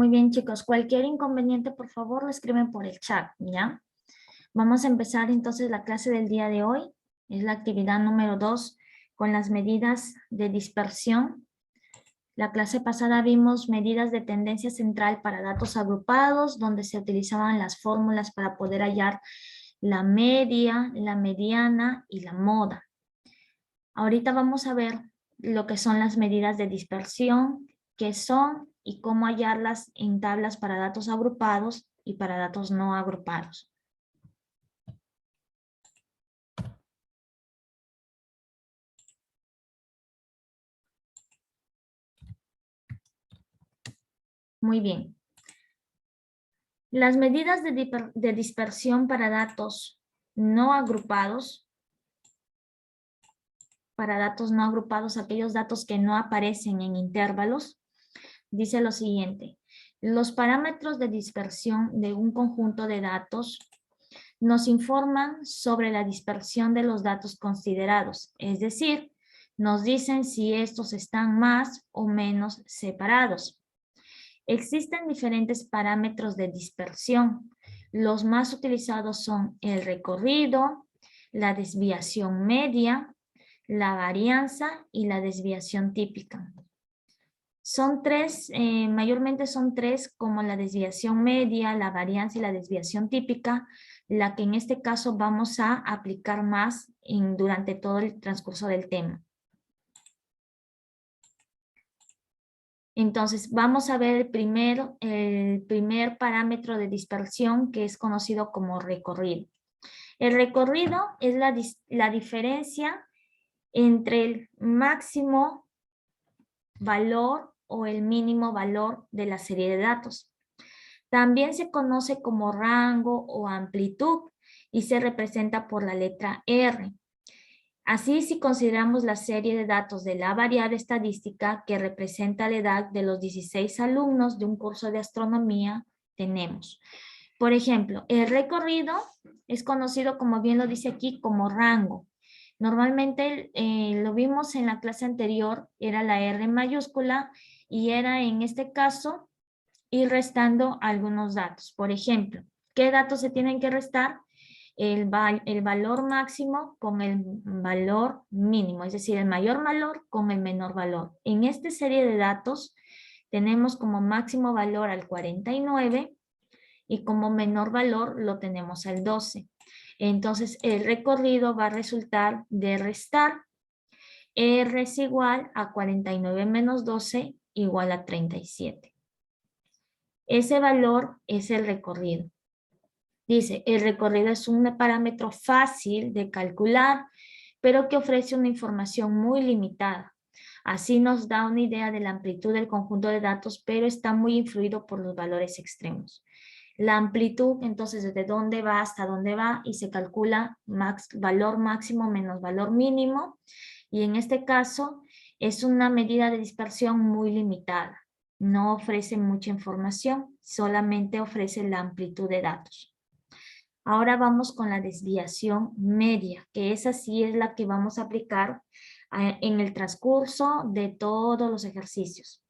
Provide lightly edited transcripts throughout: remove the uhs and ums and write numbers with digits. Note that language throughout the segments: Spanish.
Muy bien, chicos. Cualquier inconveniente, por favor, lo escriben por el chat, ¿ya? Vamos a empezar entonces la clase del día de hoy. Es la actividad número 2 con las medidas de dispersión. La clase pasada vimos medidas de tendencia central para datos agrupados, donde se utilizaban las fórmulas para poder hallar la media, la mediana y la moda. Ahorita vamos a ver lo que son las medidas de dispersión, qué son y cómo hallarlas en tablas para datos agrupados y para datos no agrupados. Muy bien. Las medidas de dispersión para datos no agrupados, aquellos datos que no aparecen en intervalos, dice lo siguiente: los parámetros de dispersión de un conjunto de datos nos informan sobre la dispersión de los datos considerados, es decir, nos dicen si estos están más o menos separados. Existen diferentes parámetros de dispersión. Los más utilizados son el recorrido, la desviación media, la varianza y la desviación típica. Son tres, mayormente son tres, como la desviación media, la varianza y la desviación típica, la que en este caso vamos a aplicar más durante todo el transcurso del tema. Entonces, vamos a ver el primer parámetro de dispersión, que es conocido como recorrido. El recorrido es la diferencia entre el máximo valor o el mínimo valor de la serie de datos. También se conoce como rango o amplitud y se representa por la letra R. Así, si consideramos la serie de datos de la variable estadística que representa la edad de los 16 alumnos de un curso de astronomía, tenemos, por ejemplo, el recorrido es conocido, como bien lo dice aquí, como rango. Normalmente lo vimos en la clase anterior, era la R mayúscula y era en este caso ir restando algunos datos. Por ejemplo, ¿qué datos se tienen que restar? El valor máximo con el valor mínimo, es decir, el mayor valor con el menor valor. En esta serie de datos tenemos como máximo valor al 49 y como menor valor lo tenemos al 12. Entonces el recorrido va a resultar de restar. R es igual a 49 menos 12 igual a 37. Ese valor es el recorrido. Dice, el recorrido es un parámetro fácil de calcular, pero que ofrece una información muy limitada. Así nos da una idea de la amplitud del conjunto de datos, pero está muy influido por los valores extremos. La amplitud, entonces, desde dónde va hasta dónde va, y se calcula valor máximo menos valor mínimo, y en este caso es una medida de dispersión muy limitada. No ofrece mucha información, solamente ofrece la amplitud de datos. Ahora vamos con la desviación media, que esa sí es la que vamos a aplicar en el transcurso de todos los ejercicios.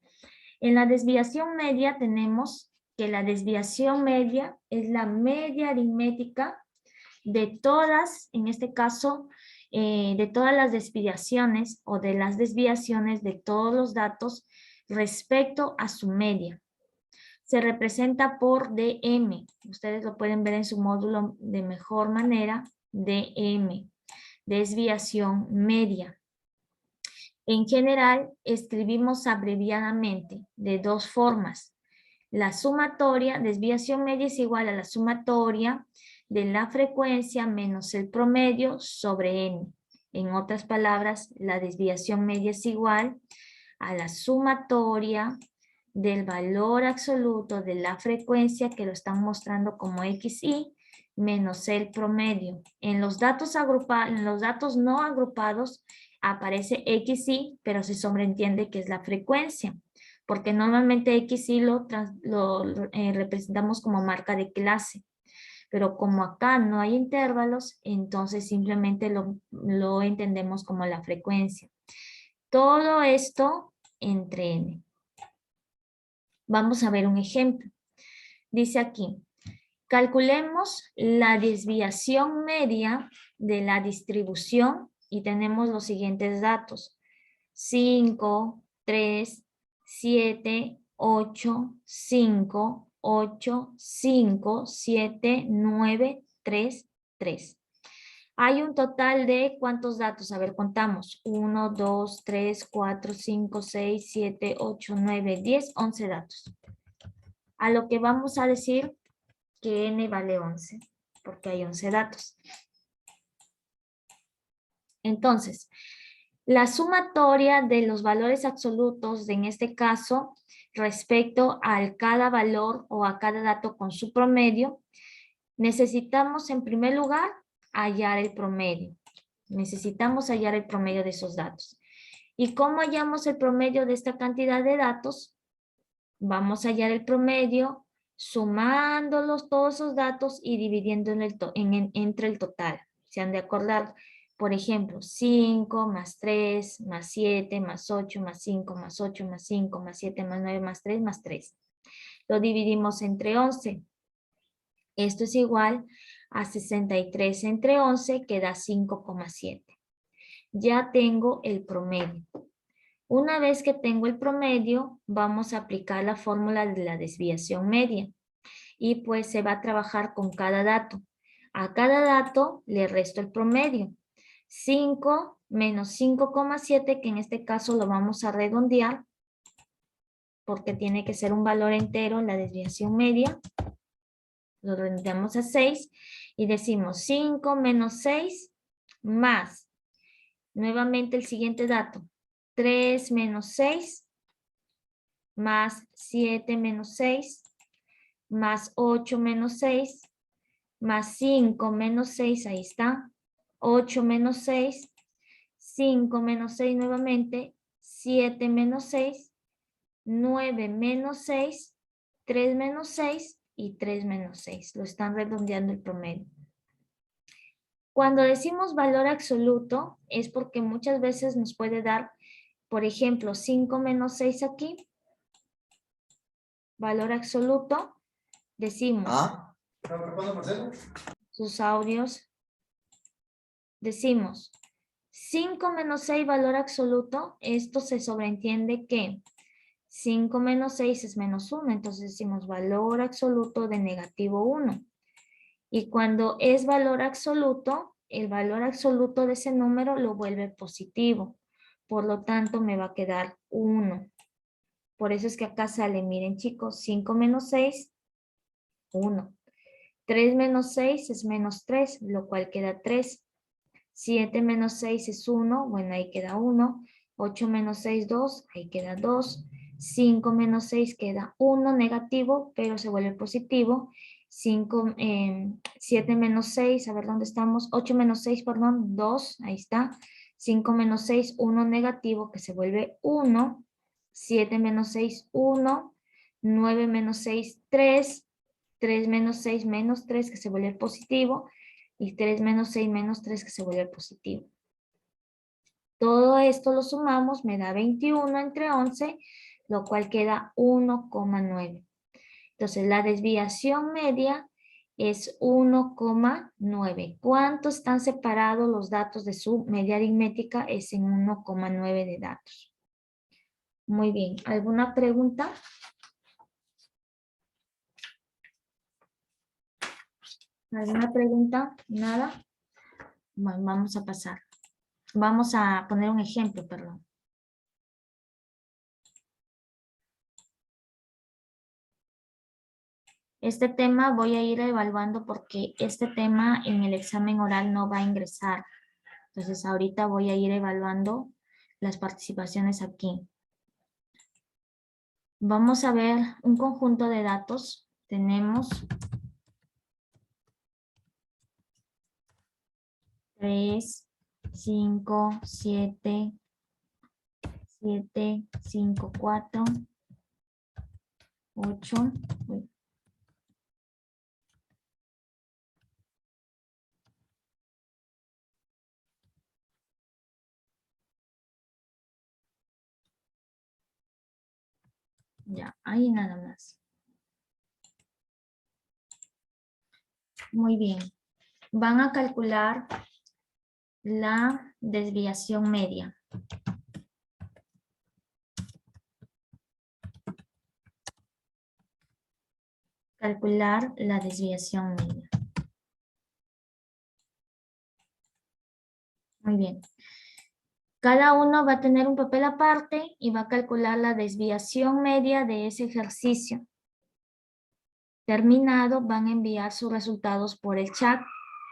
En la desviación media tenemos que la desviación media es la media aritmética de todas, en este caso, de todas las desviaciones o de las desviaciones de todos los datos respecto a su media. Se representa por dm. Ustedes lo pueden ver en su módulo de mejor manera. dm, desviación media. En general, escribimos abreviadamente de dos formas. La sumatoria, desviación media es igual a la sumatoria de la frecuencia menos el promedio sobre n. En otras palabras, la desviación media es igual a la sumatoria del valor absoluto de la frecuencia, que lo están mostrando como xy, menos el promedio. En los datos no agrupados aparece xy, pero se sobreentiende que es la frecuencia, porque normalmente xy lo representamos como marca de clase. Pero como acá no hay intervalos, entonces simplemente lo entendemos como la frecuencia. Todo esto entre n. Vamos a ver un ejemplo. Dice aquí, calculemos la desviación media de la distribución y tenemos los siguientes datos. 5, 3, 7, 8, 5, 8, 5, 7, 9, 3, 3. Hay un total de ¿cuántos datos? A ver, contamos. 1, 2, 3, 4, 5, 6, 7, 8, 9, 10, 11 datos. A lo que vamos a decir que n vale 11, porque hay 11 datos. Entonces, la sumatoria de los valores absolutos, en este caso, respecto a cada valor o a cada dato con su promedio, necesitamos en primer lugar hallar el promedio. Necesitamos hallar el promedio de esos datos. ¿Y cómo hallamos el promedio de esta cantidad de datos? Vamos a hallar el promedio sumándolos todos esos datos y dividiendo entre el total. Se han de acordar, por ejemplo, 5 más 3 más 7 más 8 más 5 más 8 más 5 más 7 más 9 más 3 más 3. Lo dividimos entre 11. Esto es igual a 63 entre 11, que da 5,7. Ya tengo el promedio. Una vez que tengo el promedio, vamos a aplicar la fórmula de la desviación media. Y pues se va a trabajar con cada dato. A cada dato le resto el promedio. 5 menos 5,7, que en este caso lo vamos a redondear, porque tiene que ser un valor entero la desviación media. Lo redondeamos a 6 y decimos 5 menos 6 más, nuevamente el siguiente dato, 3 menos 6 más 7 menos 6 más 8 menos 6 más 5 menos 6, ahí está, 8 menos 6, 5 menos 6 nuevamente, 7 menos 6, 9 menos 6, 3 menos 6 y 3 menos 6. Lo están redondeando el promedio. Cuando decimos valor absoluto es porque muchas veces nos puede dar, por ejemplo, 5 menos 6 aquí. Valor absoluto. Decimos sus audios. Decimos 5 menos 6 valor absoluto. Esto se sobreentiende que 5 menos 6 es menos 1. Entonces decimos valor absoluto de negativo 1. Y cuando es valor absoluto, el valor absoluto de ese número lo vuelve positivo. Por lo tanto, me va a quedar 1. Por eso es que acá sale, miren chicos, 5 menos 6, 1. 3 menos 6 es menos 3, lo cual queda 3. 7 menos 6 es 1, bueno, ahí queda 1. 8 menos 6, 2, ahí queda 2. 5 menos 6 queda 1 negativo, pero se vuelve positivo. 7 menos 6, a ver dónde estamos. 8 menos 6, perdón, 2, ahí está. 5 menos 6, 1 negativo, que se vuelve 1. 7 menos 6, 1. 9 menos 6, 3. 3 menos 6, menos 3, que se vuelve positivo. Y 3 menos 6 menos 3, que se vuelve positivo. Todo esto lo sumamos, me da 21 entre 11, lo cual queda 1,9. Entonces la desviación media es 1,9. ¿Cuánto están separados los datos de su media aritmética? Es en 1,9 de datos. Muy bien. ¿Alguna pregunta? ¿Alguna pregunta? ¿Nada? Bueno, vamos a pasar. Vamos a poner un ejemplo, perdón. Este tema voy a ir evaluando porque este tema en el examen oral no va a ingresar. Entonces ahorita voy a ir evaluando las participaciones aquí. Vamos a ver un conjunto de datos. Tenemos 3, 5, 7, 7, 5, 4, 8. Ya, ahí nada más. Muy bien. Van a calcular la desviación media. Calcular la desviación media. Muy bien. Cada uno va a tener un papel aparte y va a calcular la desviación media de ese ejercicio. Terminado, van a enviar sus resultados por el chat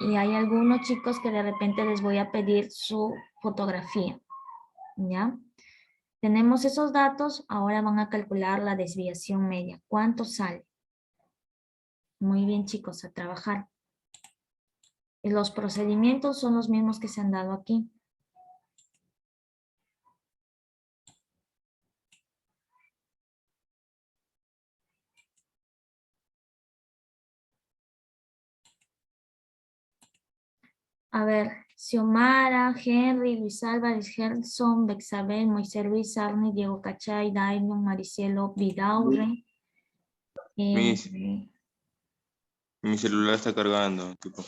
y hay algunos chicos que de repente les voy a pedir su fotografía. ¿Ya? Tenemos esos datos, ahora van a calcular la desviación media. ¿Cuánto sale? Muy bien, chicos, a trabajar. Y los procedimientos son los mismos que se han dado aquí. A ver, Xiomara, Henry, Luis Álvarez, Gerson, Bexabel, Moisés Luis, Arni, Diego Cachay, Daimon, Maricielo, Vidaurre. Mi celular está cargando. Tipo.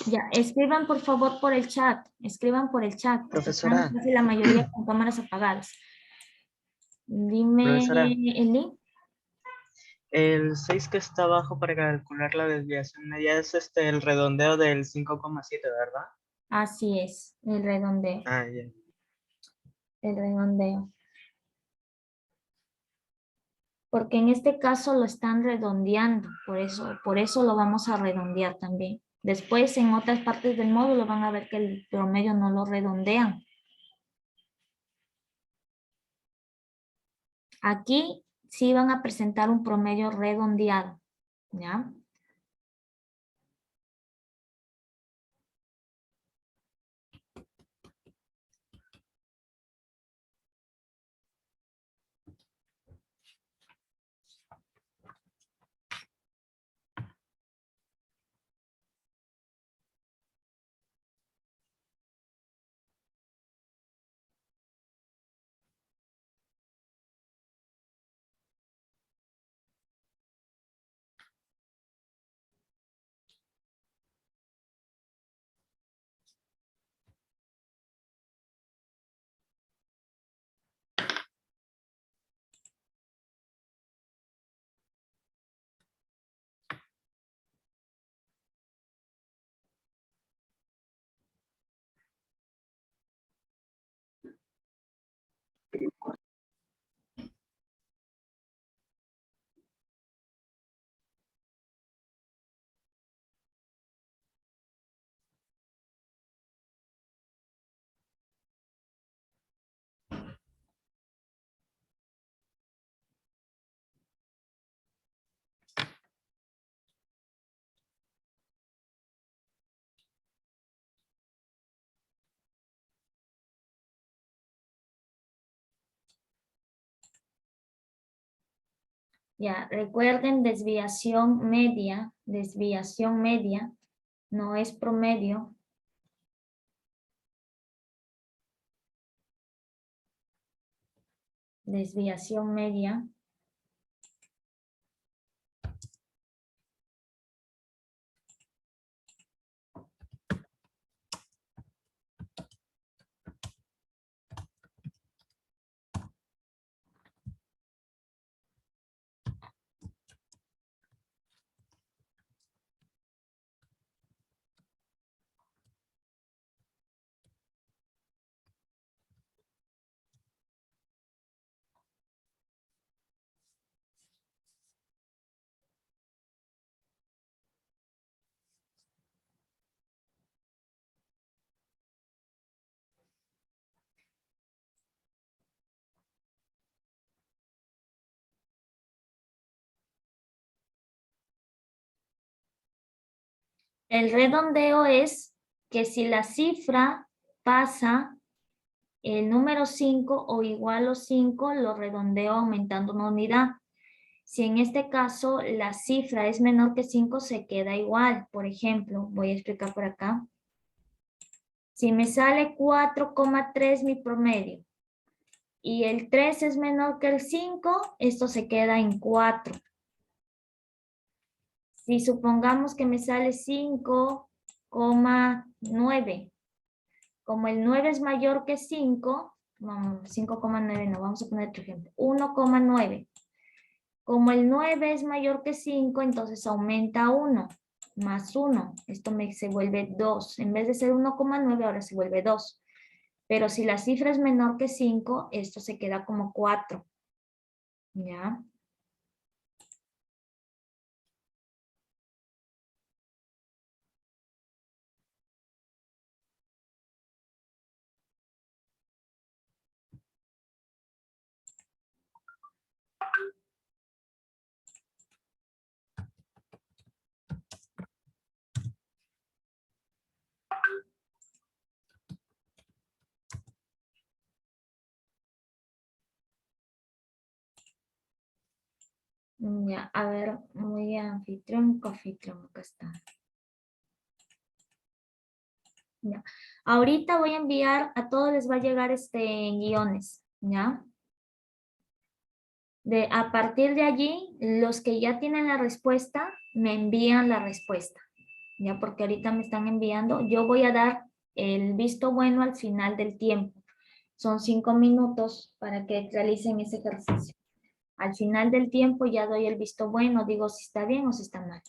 Ya, escriban por favor por el chat. Escriban por el chat. Porque están Profesora. casi la mayoría con cámaras apagadas. Dime, Profesora. Eli. El 6 que está abajo para calcular la desviación media es el redondeo del 5,7, ¿verdad? Así es, el redondeo. Ah, ya. El redondeo. Porque en este caso lo están redondeando, por eso lo vamos a redondear también. Después en otras partes del módulo van a ver que el promedio no lo redondean. Aquí sí van a presentar un promedio redondeado, ¿ya? Ya, recuerden desviación media, no es promedio. Desviación media. El redondeo es que si la cifra pasa el número 5 o igual a 5, lo redondeo aumentando una unidad. Si en este caso la cifra es menor que 5, se queda igual. Por ejemplo, voy a explicar por acá. Si me sale 4,3 mi promedio y el 3 es menor que el 5, esto se queda en 4. Si supongamos que me sale 5,9, como el 9 es mayor que 5, 5,9 no, vamos a poner otro ejemplo, 1,9. Como el 9 es mayor que 5, entonces aumenta 1, más 1. Esto se vuelve 2. En vez de ser 1,9, ahora se vuelve 2. Pero si la cifra es menor que 5, esto se queda como 4. ¿Ya? Ya, a ver, muy anfitrión, coanfitrión, acá está. Ya. Ahorita voy a enviar, a todos les va a llegar en guiones, ¿ya? A partir de allí, los que ya tienen la respuesta, me envían la respuesta, ¿ya? Porque ahorita me están enviando, yo voy a dar el visto bueno al final del tiempo. Son 5 minutos para que realicen ese ejercicio. Al final del tiempo ya doy el visto bueno, digo si está bien o si está mal.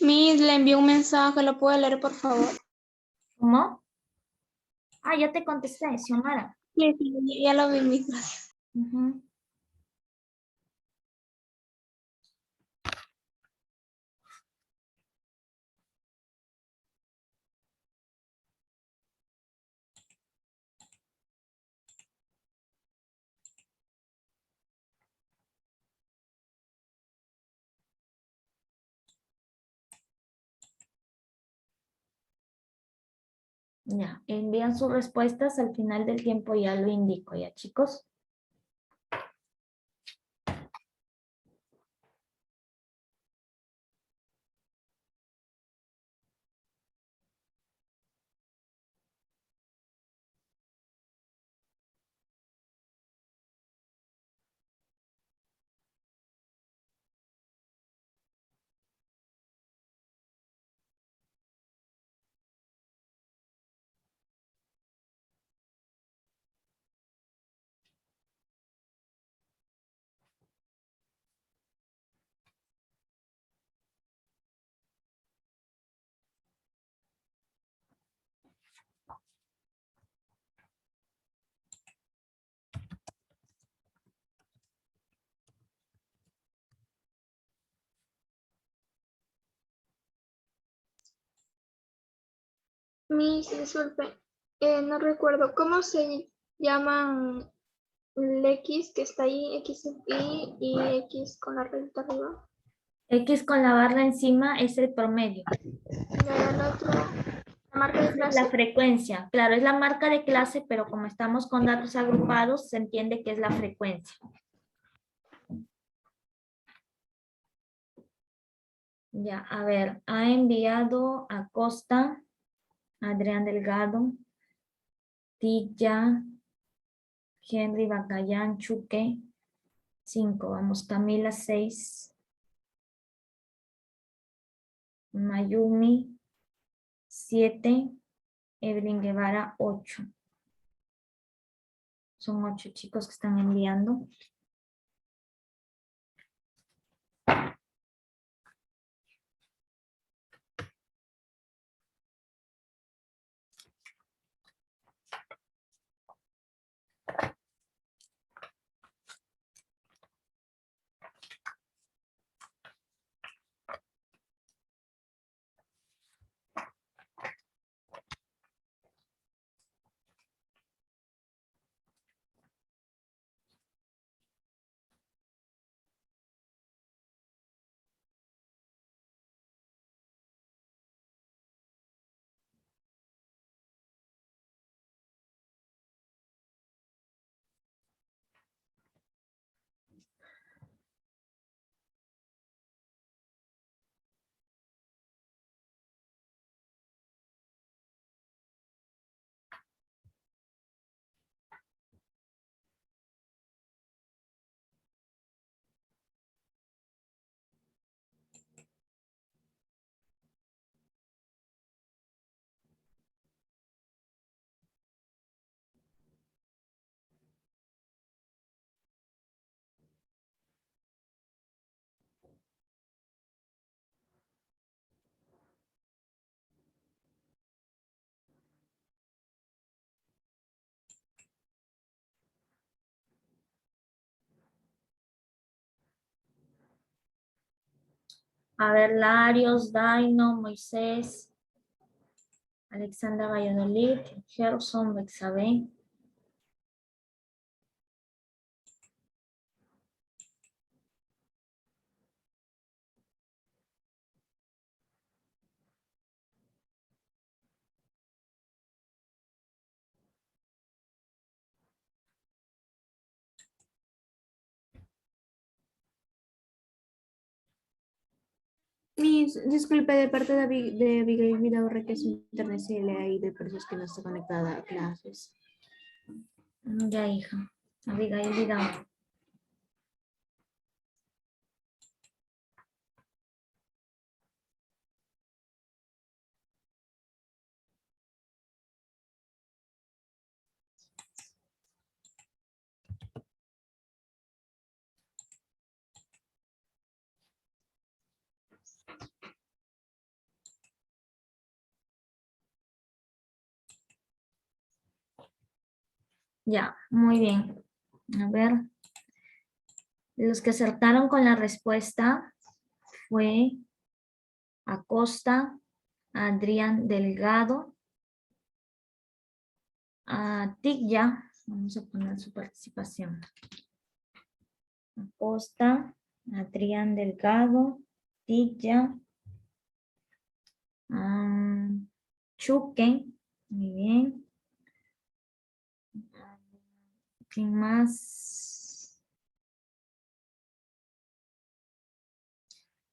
Miss, le envió un mensaje, ¿lo puede leer, por favor? ¿Cómo? Ah, ya te contesté, Xiomara. Sí, sí, ya lo vi, Miss. Gracias. Ujú. Ya, envían sus respuestas al final del tiempo, ya lo indico, ya chicos. Miss, disculpe, no recuerdo, ¿cómo se llaman el X que está ahí, X y X con la rayita arriba? X con la barra encima es el promedio. Y ahora el otro, la marca de Esa es clase. la frecuencia. Claro, es la marca de clase, pero como estamos con datos agrupados, se entiende que es la frecuencia. Ya, a ver, ha enviado Acosta, Adrián Delgado, Tilla, Henry Bacallán, Chuque, 5, vamos, Camila 6, Mayumi 7, Evelyn Guevara 8. Son 8 chicos que están enviando. A ver, Larios, Daino, Moisés, Alexandra Valladolid, Gerson, Bexabé. Disculpe, de parte de Abigail Vidaurre, que es internet CLI, de por eso es que no está conectada a clases. Ya, hija. Abigail Vidal. Ya, muy bien. A ver. Los que acertaron con la respuesta fue Acosta, Adrián Delgado, a Tigya. Vamos a poner su participación. Acosta, Adrián Delgado, Tigya, Chuque, muy bien. ¿Quién más?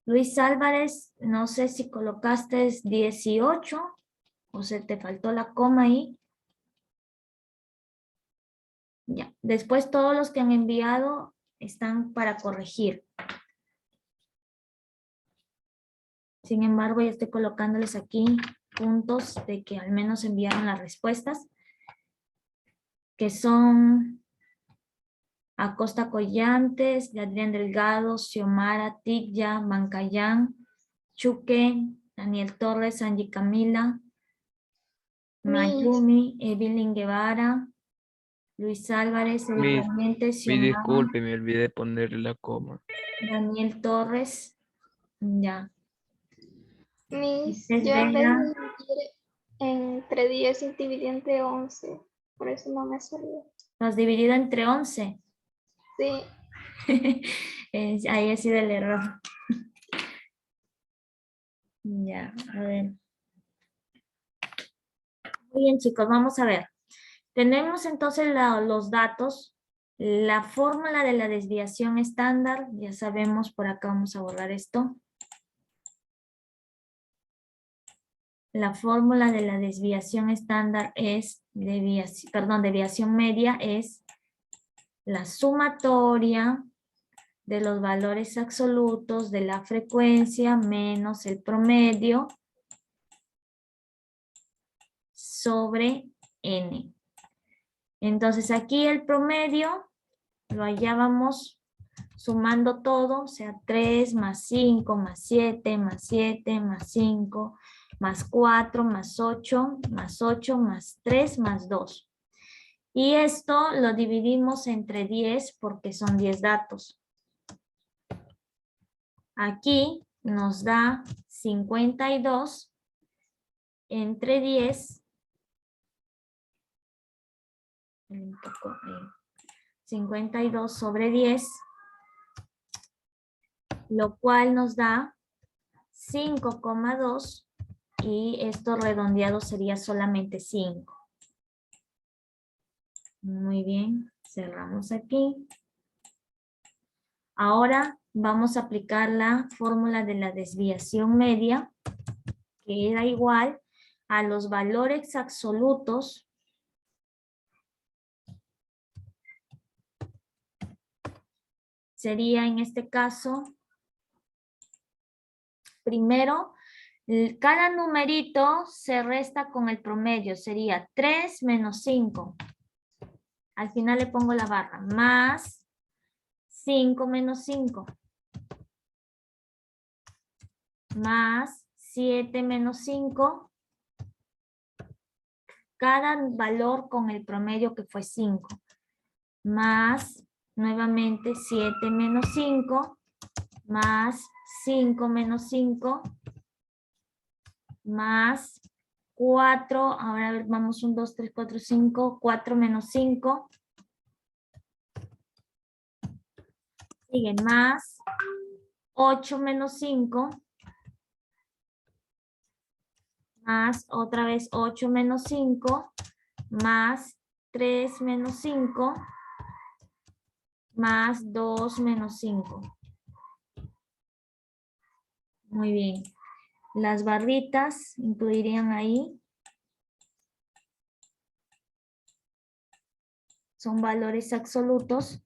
Luis Álvarez, no sé si colocaste 18 o se te faltó la coma ahí. Ya, después todos los que han enviado están para corregir. Sin embargo, ya estoy colocándoles aquí puntos de que al menos enviaron las respuestas, que son Acosta Collantes, Adrián Delgado, Xiomara, Tigya, Mancayán, Chuque, Daniel Torres, Angie Camila, Mayumi, Evelyn Guevara, Luis Álvarez, Edith Valiente, Xiomara, Disculpe, me olvidé ponerle la coma. Daniel Torres, ya. Miss, Es yo en vez Vera. de dividir entre 10 y dividí entre 11. Por eso no me salió. Lo has dividido entre 11. Sí. Ahí ha sido el error. Ya, a ver. Muy bien, chicos, vamos a ver. Tenemos entonces los datos, la fórmula de la desviación estándar, ya sabemos, por acá vamos a borrar esto. La fórmula de la desviación estándar es, desviación media es la sumatoria de los valores absolutos de la frecuencia menos el promedio sobre n. Entonces aquí el promedio lo hallábamos sumando todo, o sea 3 más 5 más 7 más 7 más 5 más 4 más 8 más 8 más 3 más 2. Y esto lo dividimos entre 10 porque son 10 datos. Aquí nos da 52 entre 10. 52 sobre 10, lo cual nos da 5,2 y esto redondeado sería solamente 5. Muy bien, cerramos aquí. Ahora vamos a aplicar la fórmula de la desviación media, que era igual a los valores absolutos sería en este caso, primero, cada numerito se resta con el promedio, sería 3 menos 5. Al final le pongo la barra, más 5 menos 5. Más 7 menos 5. Cada valor con el promedio que fue 5. Más, nuevamente, 7 menos 5. más 5 menos 5, más 4, ahora a ver, vamos 1, 2, 3, 4, 5, 4 menos 5, sigue más 8 menos 5, más otra vez 8 menos 5, más 3 menos 5, más 2 menos 5. Muy bien. Las barritas incluirían ahí. Son valores absolutos.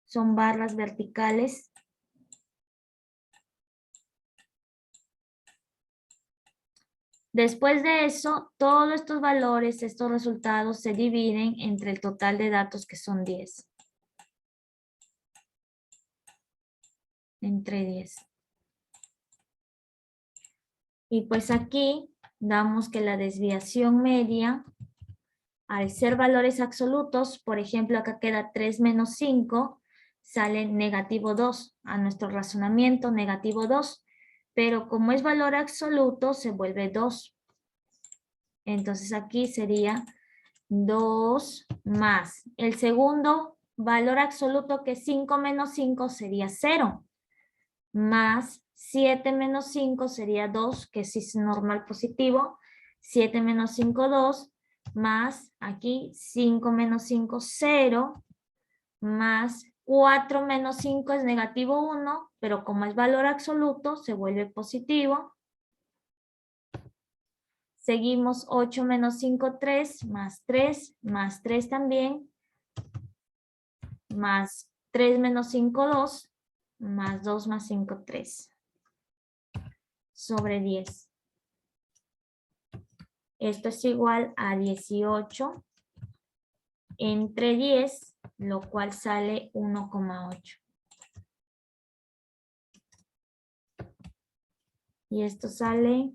Son barras verticales. Después de eso, todos estos valores, estos resultados se dividen entre el total de datos que son 10. Entre 10. Y pues aquí damos que la desviación media, al ser valores absolutos, por ejemplo acá queda 3 menos 5, sale negativo 2. A nuestro razonamiento negativo 2. Pero como es valor absoluto, se vuelve 2. Entonces aquí sería 2 más. El segundo valor absoluto que es 5 menos 5 sería 0. Más 7 menos 5 sería 2, que sí es normal positivo. 7 menos 5, 2. Más aquí 5 menos 5, 0. Más 4 menos 5 es negativo 1, pero como es valor absoluto se vuelve positivo. Seguimos 8 menos 5, 3, más 3 también, más 3 menos 5, 2, más 2 más 5, 3. Sobre 10. Esto es igual a 18 entre 10, lo cual sale 1,8. Y esto sale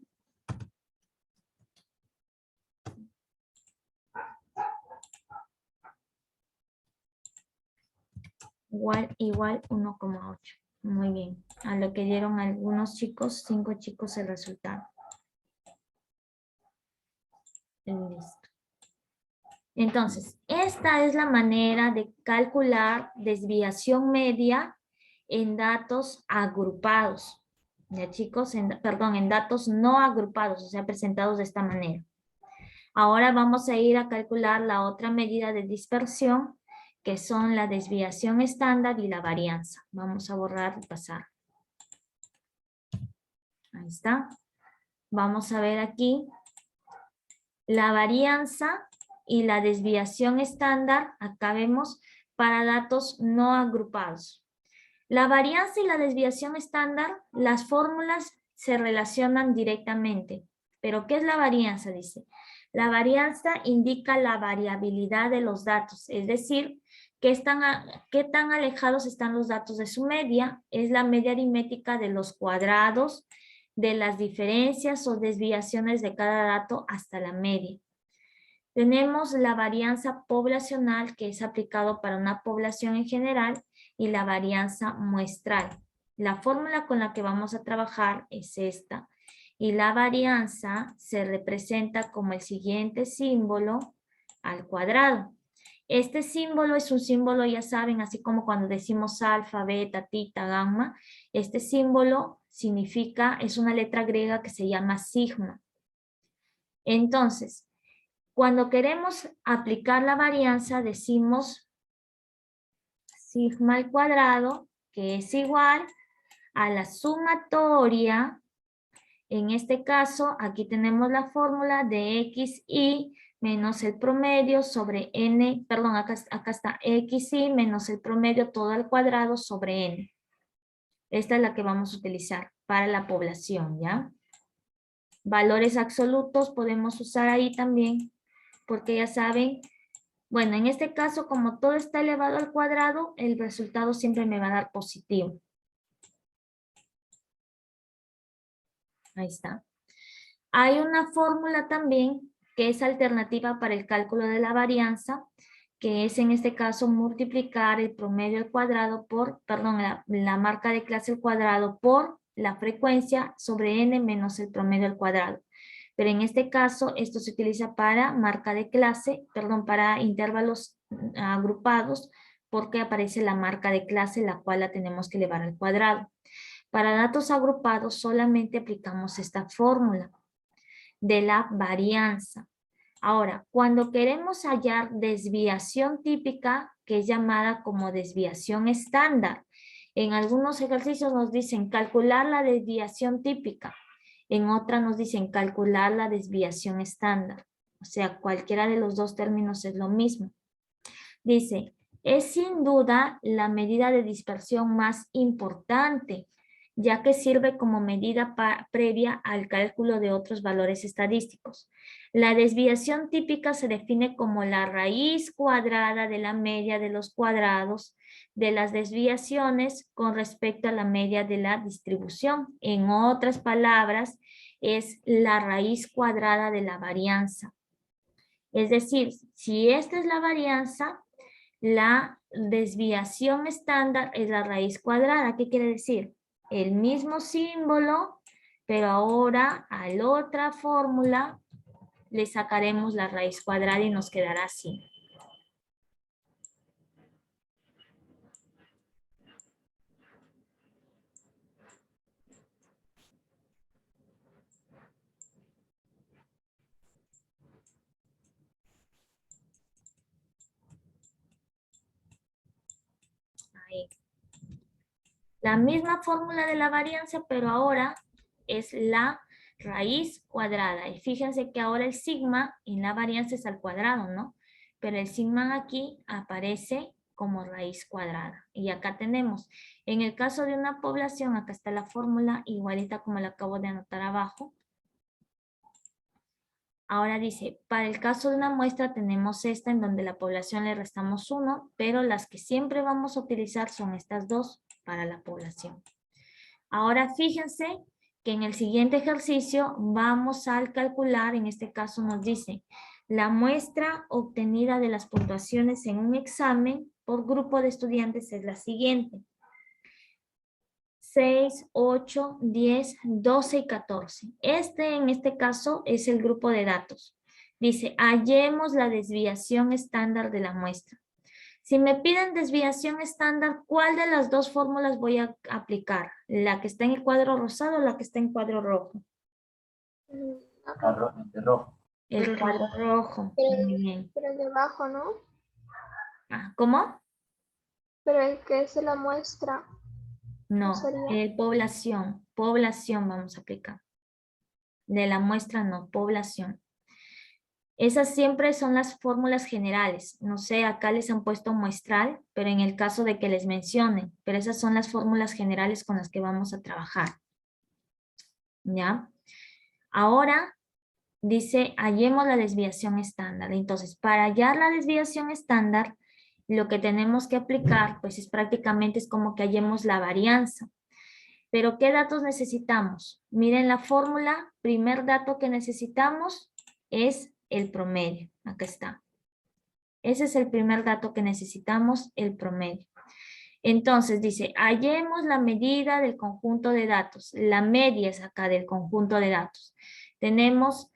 igual 1,8. Muy bien. A lo que dieron algunos chicos, 5 chicos el resultado. Listo. Entonces, esta es la manera de calcular desviación media en datos agrupados. Ya chicos, perdón, en datos no agrupados, o sea, presentados de esta manera. Ahora vamos a ir a calcular la otra medida de dispersión, que son la desviación estándar y la varianza. Vamos a borrar y pasar. Ahí está. Vamos a ver aquí la varianza y la desviación estándar. Acá vemos para datos no agrupados. La varianza y la desviación estándar, las fórmulas se relacionan directamente. ¿Pero qué es la varianza? Dice. La varianza indica la variabilidad de los datos, es decir, qué tan alejados están los datos de su media. Es la media aritmética de los cuadrados, de las diferencias o desviaciones de cada dato hasta la media. Tenemos la varianza poblacional, que es aplicado para una población en general, y la varianza muestral. La fórmula con la que vamos a trabajar es esta. Y la varianza se representa como el siguiente símbolo al cuadrado. Este símbolo es un símbolo, ya saben, así como cuando decimos alfa, beta, tita, gamma. Este símbolo significa, es una letra griega que se llama sigma. Entonces, cuando queremos aplicar la varianza, decimos sigma al cuadrado, que es igual a la sumatoria. En este caso, aquí tenemos la fórmula de xy menos el promedio sobre n, perdón, acá está xy menos el promedio todo al cuadrado sobre n. Esta es la que vamos a utilizar para la población, ¿ya? Valores absolutos podemos usar ahí también, porque ya saben, bueno, en este caso, como todo está elevado al cuadrado, el resultado siempre me va a dar positivo. Ahí está. Hay una fórmula también que es alternativa para el cálculo de la varianza, que es en este caso multiplicar el promedio al cuadrado por, perdón, la marca de clase al cuadrado por la frecuencia sobre n menos el promedio al cuadrado. Pero en este caso, esto se utiliza para marca de clase, perdón, para intervalos agrupados, porque aparece la marca de clase, la cual la tenemos que elevar al cuadrado. Para datos agrupados solamente aplicamos esta fórmula de la varianza. Ahora, cuando queremos hallar desviación típica, que es llamada como desviación estándar, en algunos ejercicios nos dicen calcular la desviación típica, en otra nos dicen calcular la desviación estándar. O sea, cualquiera de los dos términos es lo mismo. Dice, es sin duda la medida de dispersión más importante, ya que sirve como medida previa al cálculo de otros valores estadísticos. La desviación típica se define como la raíz cuadrada de la media de los cuadrados de las desviaciones con respecto a la media de la distribución. En otras palabras, es la raíz cuadrada de la varianza. Es decir, si esta es la varianza, la desviación estándar es la raíz cuadrada. ¿Qué quiere decir? El mismo símbolo, pero ahora a la otra fórmula le sacaremos la raíz cuadrada y nos quedará así. Ahí. La misma fórmula de la varianza, pero ahora es la raíz cuadrada. Y fíjense que ahora el sigma en la varianza es al cuadrado, ¿no? Pero el sigma aquí aparece como raíz cuadrada. Y acá tenemos, en el caso de una población, acá está la fórmula igualita como la acabo de anotar abajo. Ahora dice, para el caso de una muestra tenemos esta en donde la población le restamos 1, pero las que siempre vamos a utilizar son estas dos para la población. Ahora fíjense que en el siguiente ejercicio vamos a calcular, en este caso nos dice, la muestra obtenida de las puntuaciones en un examen por grupo de estudiantes es la siguiente. 6, 8, 10, 12 y 14. En este caso es el grupo de datos. Dice, hallemos la desviación estándar de la muestra. Si me piden desviación estándar, ¿cuál de las dos fórmulas voy a aplicar? ¿La que está en el cuadro rosado o la que está en cuadro rojo? El cuadro rojo. Muy bien. Pero el de abajo, ¿no? Ah, ¿cómo? Pero el que es de la muestra. No, sería? población. Población vamos a aplicar. De la muestra no, población. Esas siempre son las fórmulas generales. No sé, acá les han puesto muestral, pero en el caso de que les mencionen. Pero esas son las fórmulas generales con las que vamos a trabajar. ¿Ya? Ahora dice, hallemos la desviación estándar. Entonces, para hallar la desviación estándar, lo que tenemos que aplicar, pues es prácticamente es como que hallemos la varianza. Pero, ¿qué datos necesitamos? Miren la fórmula, primer dato que necesitamos es el promedio. Acá está. Ese es el primer dato que necesitamos, el promedio. Entonces dice, hallemos la medida del conjunto de datos. La media es acá del conjunto de datos. Tenemos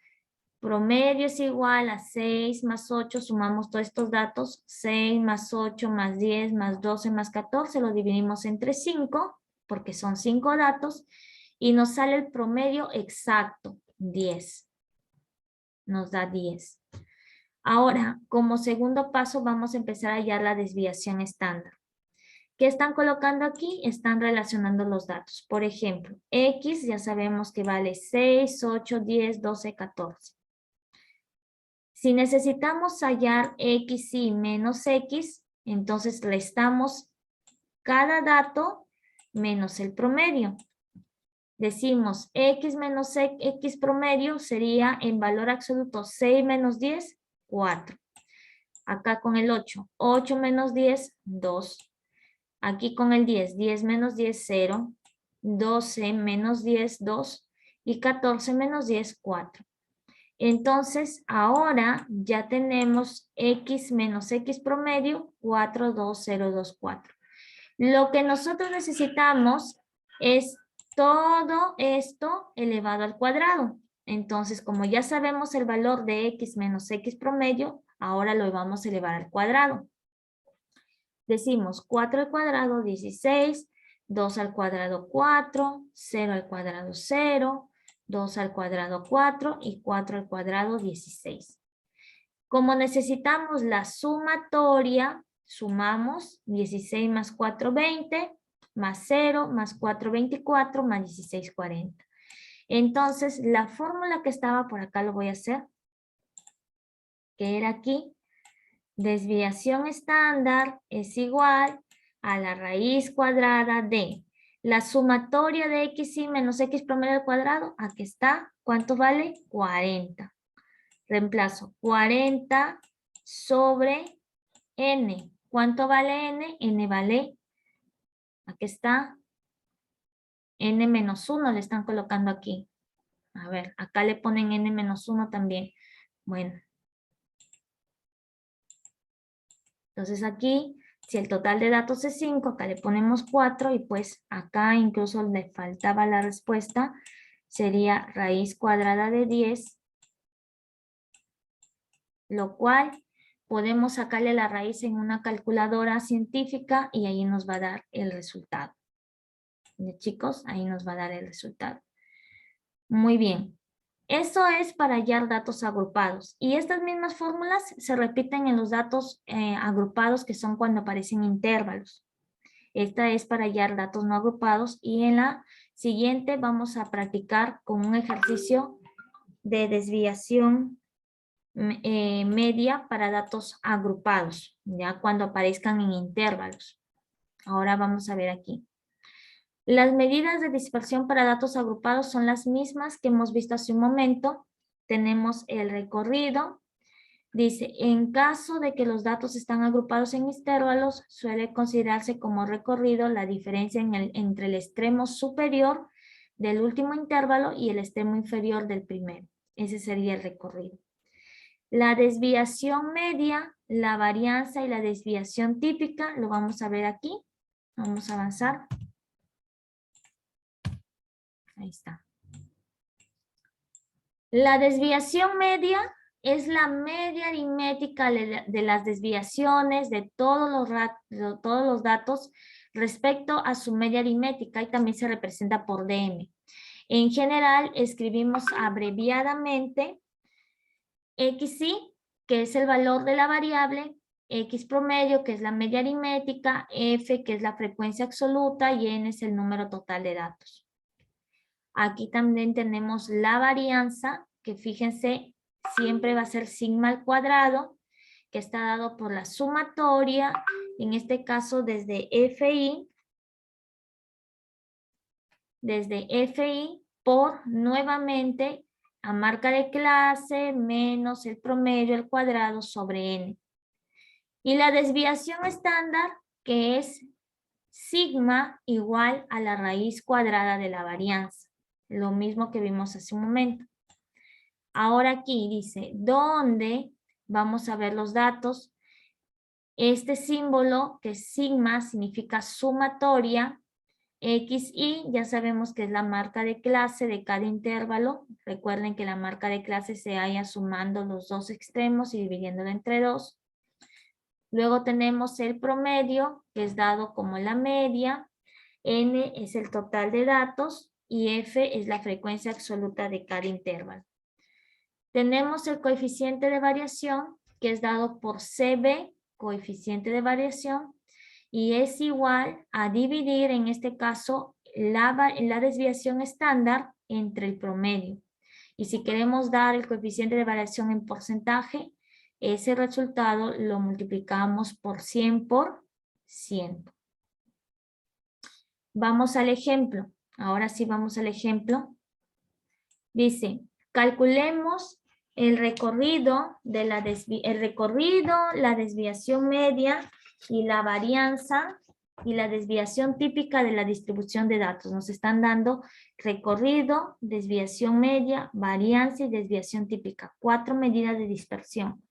promedio es igual a 6 más 8, sumamos todos estos datos, 6 más 8 más 10 más 12 más 14, lo dividimos entre 5, porque son 5 datos, y nos sale el promedio exacto, 10. Nos da 10. Ahora, como segundo paso, vamos a empezar a hallar la desviación estándar. ¿Qué están colocando aquí? Están relacionando los datos. Por ejemplo, X ya sabemos que vale 6, 8, 10, 12, 14. Si necesitamos hallar X y menos X, entonces restamos cada dato menos el promedio. Decimos X menos X promedio sería en valor absoluto 6 menos 10, 4. Acá con el 8, 8 menos 10, 2. Aquí con el 10, 10 menos 10, 0. 12 menos 10, 2. Y 14 menos 10, 4. Entonces, ahora ya tenemos x menos x promedio, 42024. Lo que nosotros necesitamos es todo esto elevado al cuadrado. Entonces, como ya sabemos el valor de x menos x promedio, ahora lo vamos a elevar al cuadrado. Decimos 4 al cuadrado 16, 2 al cuadrado 4, 0 al cuadrado 0, 2 al cuadrado 4 y 4 al cuadrado 16. Como necesitamos la sumatoria, sumamos 16 más 4, 20, más 0, más 4, 24, más 16, 40. Entonces, la fórmula que estaba por acá lo voy a hacer, que era aquí. Desviación estándar es igual a la raíz cuadrada de la sumatoria de xy menos x promedio al cuadrado. Aquí está. ¿Cuánto vale? 40. Reemplazo 40 sobre n. ¿Cuánto vale n? N vale, aquí está, n menos 1 le están colocando aquí. A ver, acá le ponen n menos 1 también. Bueno. Entonces aquí, si el total de datos es 5, acá le ponemos 4 y pues acá incluso le faltaba la respuesta. Sería raíz cuadrada de 10, lo cual podemos sacarle la raíz en una calculadora científica y ahí nos va a dar el resultado. Chicos, ahí nos va a dar el resultado. Muy bien. Eso es para hallar datos agrupados. Y estas mismas fórmulas se repiten en los datos agrupados, que son cuando aparecen intervalos. Esta es para hallar datos no agrupados y en la siguiente vamos a practicar con un ejercicio de desviación media para datos agrupados, ya cuando aparezcan en intervalos. Ahora vamos a ver aquí. Las medidas de dispersión para datos agrupados son las mismas que hemos visto hace un momento. Tenemos el recorrido. Dice, en caso de que los datos están agrupados en intervalos, suele considerarse como recorrido la diferencia entre el extremo superior del último intervalo y el extremo inferior del primero. Ese sería el recorrido. La desviación media, la varianza y la desviación típica, lo vamos a ver aquí. Vamos a avanzar. Ahí está. La desviación media es la media aritmética de las desviaciones de todos los datos respecto a su media aritmética y también se representa por dm. En general escribimos abreviadamente xy, que es el valor de la variable, x promedio, que es la media aritmética, f, que es la frecuencia absoluta y n es el número total de datos. Aquí también tenemos la varianza, que fíjense, siempre va a ser sigma al cuadrado, que está dado por la sumatoria, en este caso desde fi por nuevamente a marca de clase menos el promedio al cuadrado sobre n. Y la desviación estándar, que es sigma igual a la raíz cuadrada de la varianza. Lo mismo que vimos hace un momento. Ahora aquí dice, ¿dónde vamos a ver los datos? Este símbolo, que es sigma, significa sumatoria. XY, ya sabemos que es la marca de clase de cada intervalo. Recuerden que la marca de clase se halla sumando los dos extremos y dividiéndolo entre 2. Luego tenemos el promedio, que es dado como la media. N es el total de datos y F es la frecuencia absoluta de cada intervalo. Tenemos el coeficiente de variación, que es dado por CB, coeficiente de variación, y es igual a dividir, en este caso, la desviación estándar entre el promedio. Y si queremos dar el coeficiente de variación en porcentaje, ese resultado lo multiplicamos por 100 por 100. Vamos al ejemplo. Ahora sí vamos al ejemplo. Dice, calculemos el recorrido, la desviación media y la varianza y la desviación típica de la distribución de datos. Nos están dando recorrido, desviación media, varianza y desviación típica. 4 medidas de dispersión.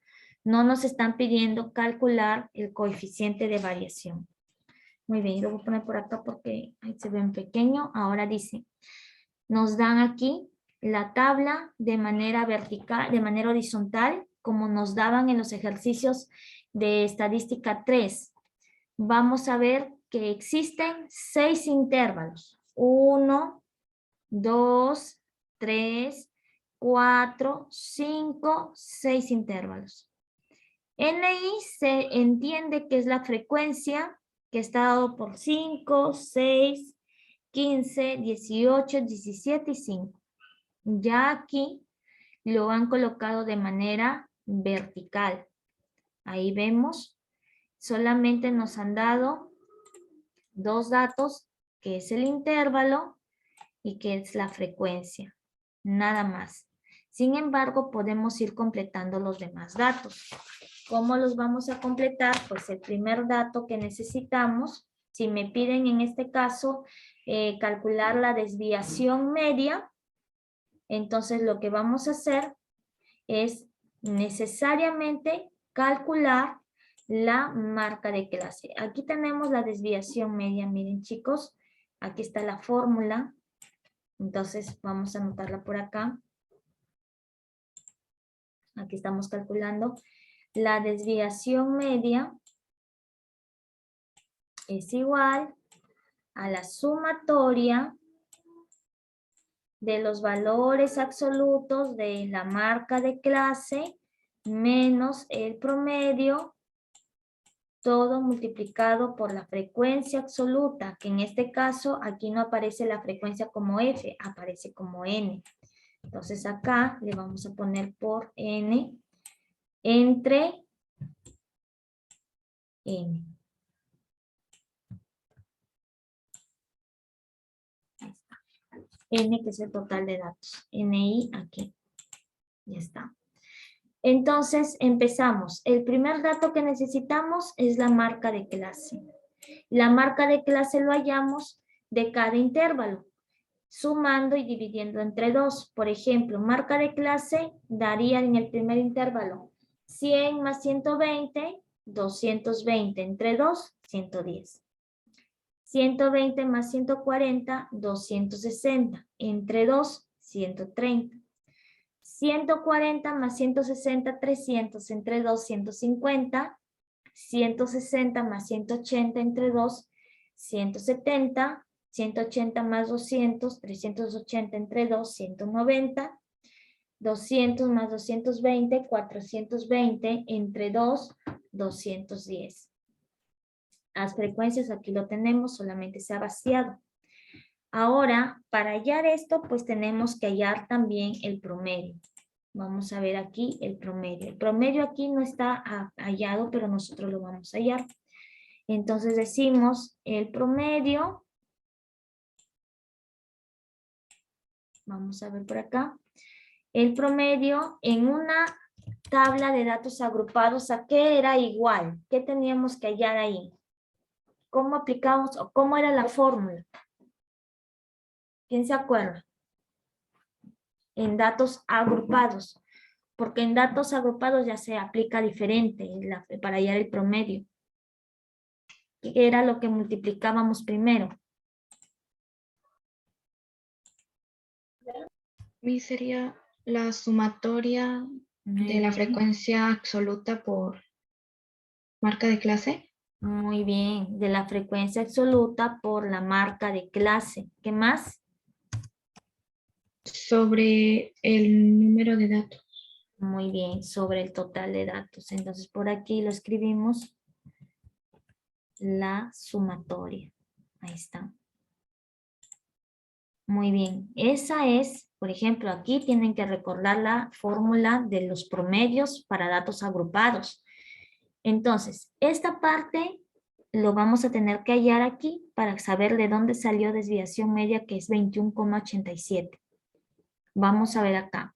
No nos están pidiendo calcular el coeficiente de variación. Muy bien, lo voy a poner por acá porque ahí se ve en pequeño. Ahora dice, nos dan aquí la tabla de manera vertical, de manera horizontal, como nos daban en los ejercicios de estadística 3. Vamos a ver que existen 6 intervalos. 1, 2, 3, 4, 5, 6 intervalos. NI se entiende que es la frecuencia que está dado por 5, 6, 15, 18, 17 y 5. Ya aquí lo han colocado de manera vertical. Ahí vemos, solamente nos han dado 2 datos, que es el intervalo y que es la frecuencia. Nada más. Sin embargo, podemos ir completando los demás datos. ¿Cómo los vamos a completar? Pues el primer dato que necesitamos, si me piden en este caso calcular la desviación media, entonces lo que vamos a hacer es necesariamente calcular la marca de clase. Aquí tenemos la desviación media, miren chicos, aquí está la fórmula, entonces vamos a anotarla por acá. Aquí estamos calculando la desviación media es igual a la sumatoria de los valores absolutos de la marca de clase menos el promedio, todo multiplicado por la frecuencia absoluta, que en este caso aquí no aparece la frecuencia como F, aparece como N. Entonces acá le vamos a poner por N entre N. Ahí está. N, que es el total de datos. NI aquí. Ya está. Entonces empezamos. El primer dato que necesitamos es la marca de clase. La marca de clase lo hallamos de cada intervalo, sumando y dividiendo entre 2. Por ejemplo, marca de clase daría en el primer intervalo 100 más 120, 220 entre 2, 110. 120 más 140, 260 entre 2, 130. 140 más 160, 300 entre 2, 150. 160 más 180 entre 2, 170. 180 más 200, 380 entre 2, 190. 200 más 220, 420 entre 2, 210. Las frecuencias aquí lo tenemos, solamente se ha vaciado. Ahora, para hallar esto, pues tenemos que hallar también el promedio. Vamos a ver aquí el promedio. El promedio aquí no está hallado, pero nosotros lo vamos a hallar. Entonces decimos el promedio. Vamos a ver por acá. El promedio en una tabla de datos agrupados, ¿a qué era igual? ¿Qué teníamos que hallar ahí? ¿Cómo aplicamos o cómo era la fórmula? ¿Quién se acuerda? En datos agrupados, porque en datos agrupados ya se aplica diferente para hallar el promedio. ¿Qué era lo que multiplicábamos primero? Mi sería la sumatoria de la frecuencia absoluta por marca de clase. Muy bien, de la frecuencia absoluta por la marca de clase. ¿Qué más? Sobre el número de datos. Muy bien, sobre el total de datos. Entonces por aquí lo escribimos. La sumatoria. Ahí está. Muy bien. Esa es, por ejemplo, aquí tienen que recordar la fórmula de los promedios para datos agrupados. Entonces, esta parte lo vamos a tener que hallar aquí para saber de dónde salió desviación media, que es 21,87. Vamos a ver acá.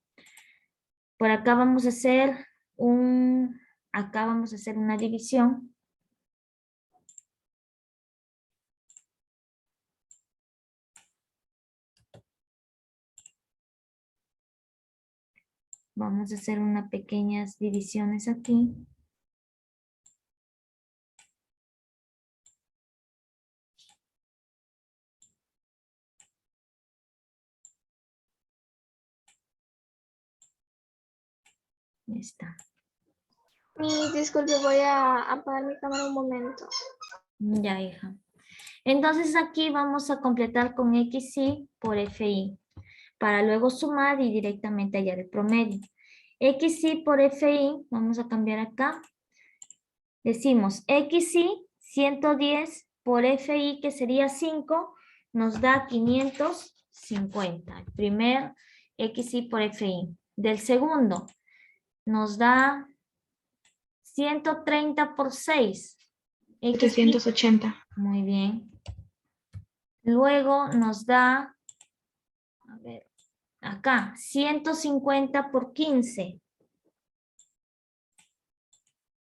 Por acá vamos a hacer acá vamos a hacer una división. Vamos a hacer unas pequeñas divisiones aquí. Ahí está. Disculpe, voy a apagar mi cámara un momento. Ya, hija. Entonces aquí vamos a completar con XY por FI, para luego sumar y directamente hallar el promedio. XY por FI, vamos a cambiar acá. Decimos XY 110 por FI, que sería 5, nos da 550. El primer XY por FI. Del segundo, nos da 130 por 6. XY, 780. muy bien. Luego nos da, a ver, acá, 150 por 15.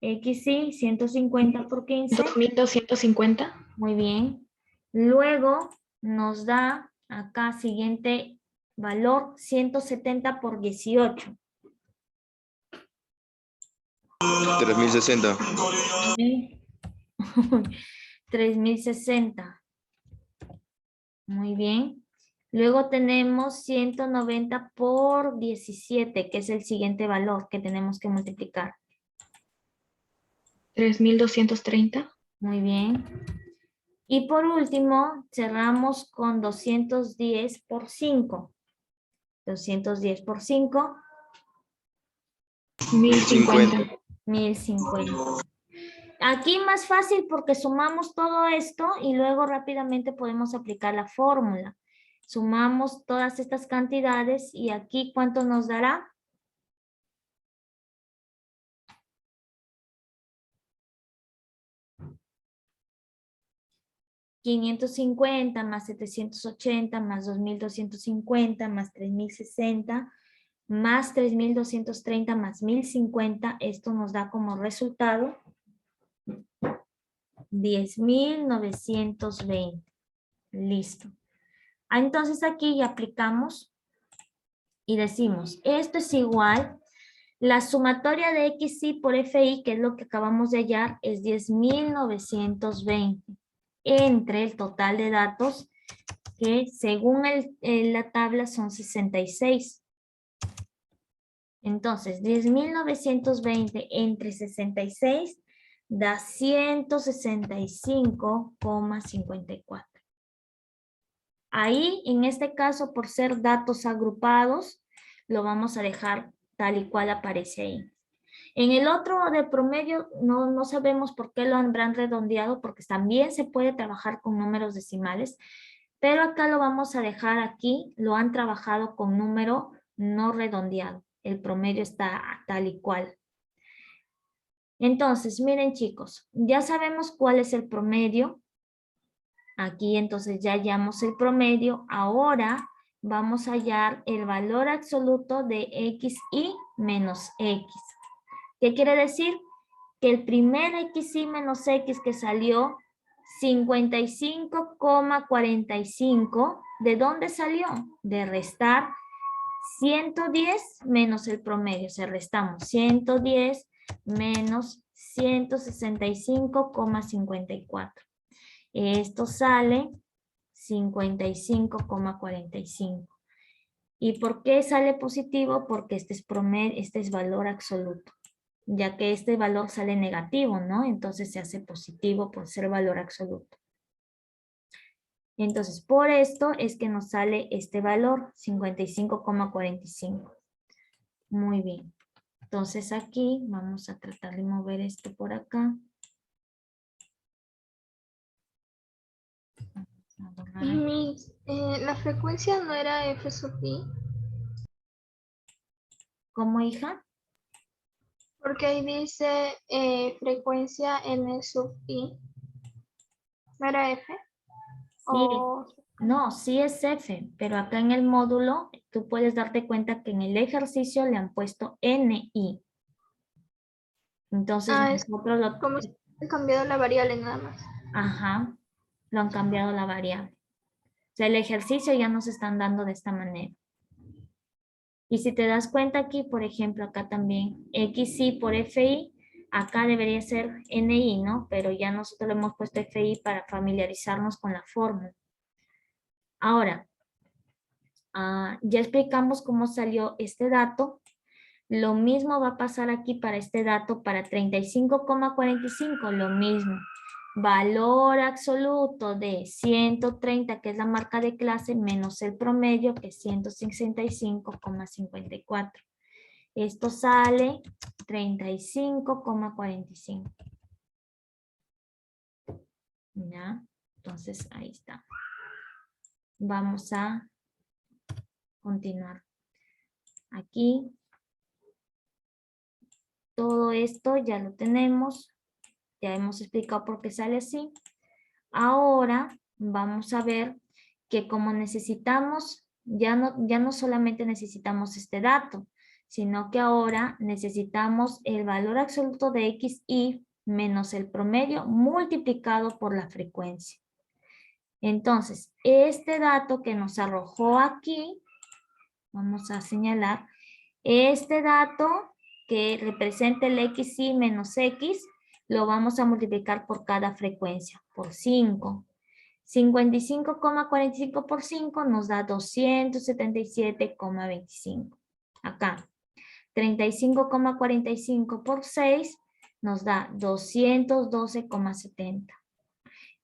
XY, 150 por 15. 2250. Muy bien. Luego nos da acá siguiente valor, 170 por 18. 3060. 3060. Muy bien. Luego tenemos 190 por 17, que es el siguiente valor que tenemos que multiplicar. 3230. Muy bien. Y por último, cerramos con 210 por 5. 210 por 5. 1050. 1050. Aquí más fácil porque sumamos todo esto y luego rápidamente podemos aplicar la fórmula. Sumamos todas estas cantidades y aquí ¿cuánto nos dará? $550 más 780 más 2250 más 3060 más 3230 más 1050. Esto nos da como resultado 10.920. Listo. Entonces aquí ya aplicamos y decimos, esto es igual, la sumatoria de XY por FI, que es lo que acabamos de hallar, es 10.920 entre el total de datos, que según la tabla son 66. Entonces, 10.920 entre 66 da 165,54. Ahí, en este caso, por ser datos agrupados, lo vamos a dejar tal y cual aparece ahí. En el otro de promedio, no sabemos por qué lo habrán redondeado, porque también se puede trabajar con números decimales, pero acá lo vamos a dejar aquí, lo han trabajado con número no redondeado. El promedio está tal y cual. Entonces, miren chicos, ya sabemos cuál es el promedio. Aquí entonces ya hallamos el promedio. Ahora vamos a hallar el valor absoluto de XY menos X. ¿Qué quiere decir? Que el primer XY menos X que salió 55,45, ¿de dónde salió? De restar 110 menos el promedio. Se restamos 110 menos 165,54. Esto sale 55,45. ¿Y por qué sale positivo? Porque este es promedio, este es valor absoluto. Ya que este valor sale negativo, ¿no? Entonces se hace positivo por ser valor absoluto. Entonces, por esto es que nos sale este valor, 55,45. Muy bien. Entonces aquí vamos a tratar de mover esto por acá. La frecuencia no era F sub I, ¿Cómo, hija? porque ahí dice frecuencia N sub I. ¿No era F? Sí. O No, sí es F, pero acá en el módulo tú puedes darte cuenta que en el ejercicio le han puesto NI. Entonces es nosotros lo... como si han cambiado la variable nada más. Ajá, lo han cambiado la variable. O sea, el ejercicio ya nos están dando de esta manera. Y si te das cuenta aquí, por ejemplo, acá también, XI por FI, acá debería ser NI, ¿no? Pero ya nosotros le hemos puesto FI para familiarizarnos con la fórmula. Ahora, ya explicamos cómo salió este dato. Lo mismo va a pasar aquí para este dato, para 35,45, lo mismo. Valor absoluto de 130, que es la marca de clase, menos el promedio, que es 165,54. Esto sale 35,45. ¿Ya? Entonces, ahí está. Vamos a continuar. Aquí. Todo esto ya lo tenemos. Ya hemos explicado por qué sale así. Ahora vamos a ver que como necesitamos, ya no solamente necesitamos este dato, sino que ahora necesitamos el valor absoluto de XI menos el promedio multiplicado por la frecuencia. Entonces, este dato que nos arrojó aquí, vamos a señalar, este dato que representa el XI menos X, lo vamos a multiplicar por cada frecuencia, por 5. 55,45 por 5 nos da 277,25. Acá, 35,45 por 6 nos da 212,70.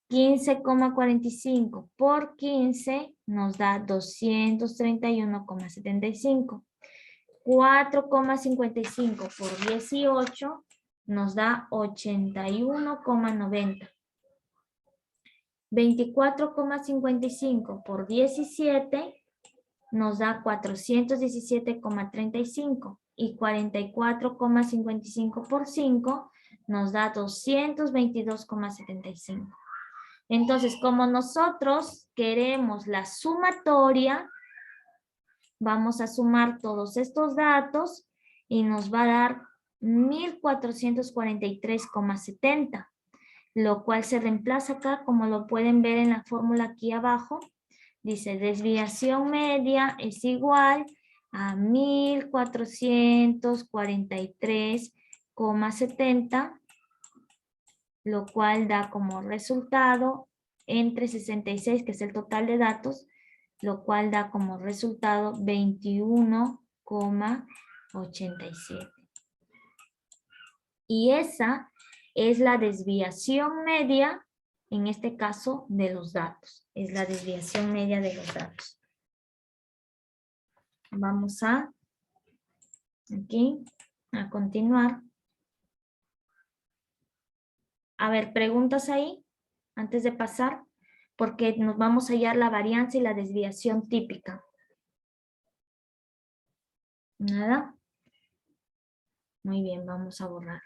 15,45 por 15 nos da 231,75. 4,55 por 18 nos da 81,90. 24,55 por 17 nos da 417,35 y 44,55 por 5 nos da 222,75. Entonces, como nosotros queremos la sumatoria, vamos a sumar todos estos datos y nos va a dar 1443,70, lo cual se reemplaza acá, como lo pueden ver en la fórmula aquí abajo. Dice desviación media es igual a 1443,70, lo cual da como resultado entre 66, que es el total de datos, lo cual da como resultado 21,87. Y esa es la desviación media, en este caso, de los datos. Es la desviación media de los datos. Vamos a, aquí, a continuar. A ver, preguntas ahí, antes de pasar, porque nos vamos a hallar la varianza y la desviación típica. ¿Nada? Muy bien, vamos a borrar.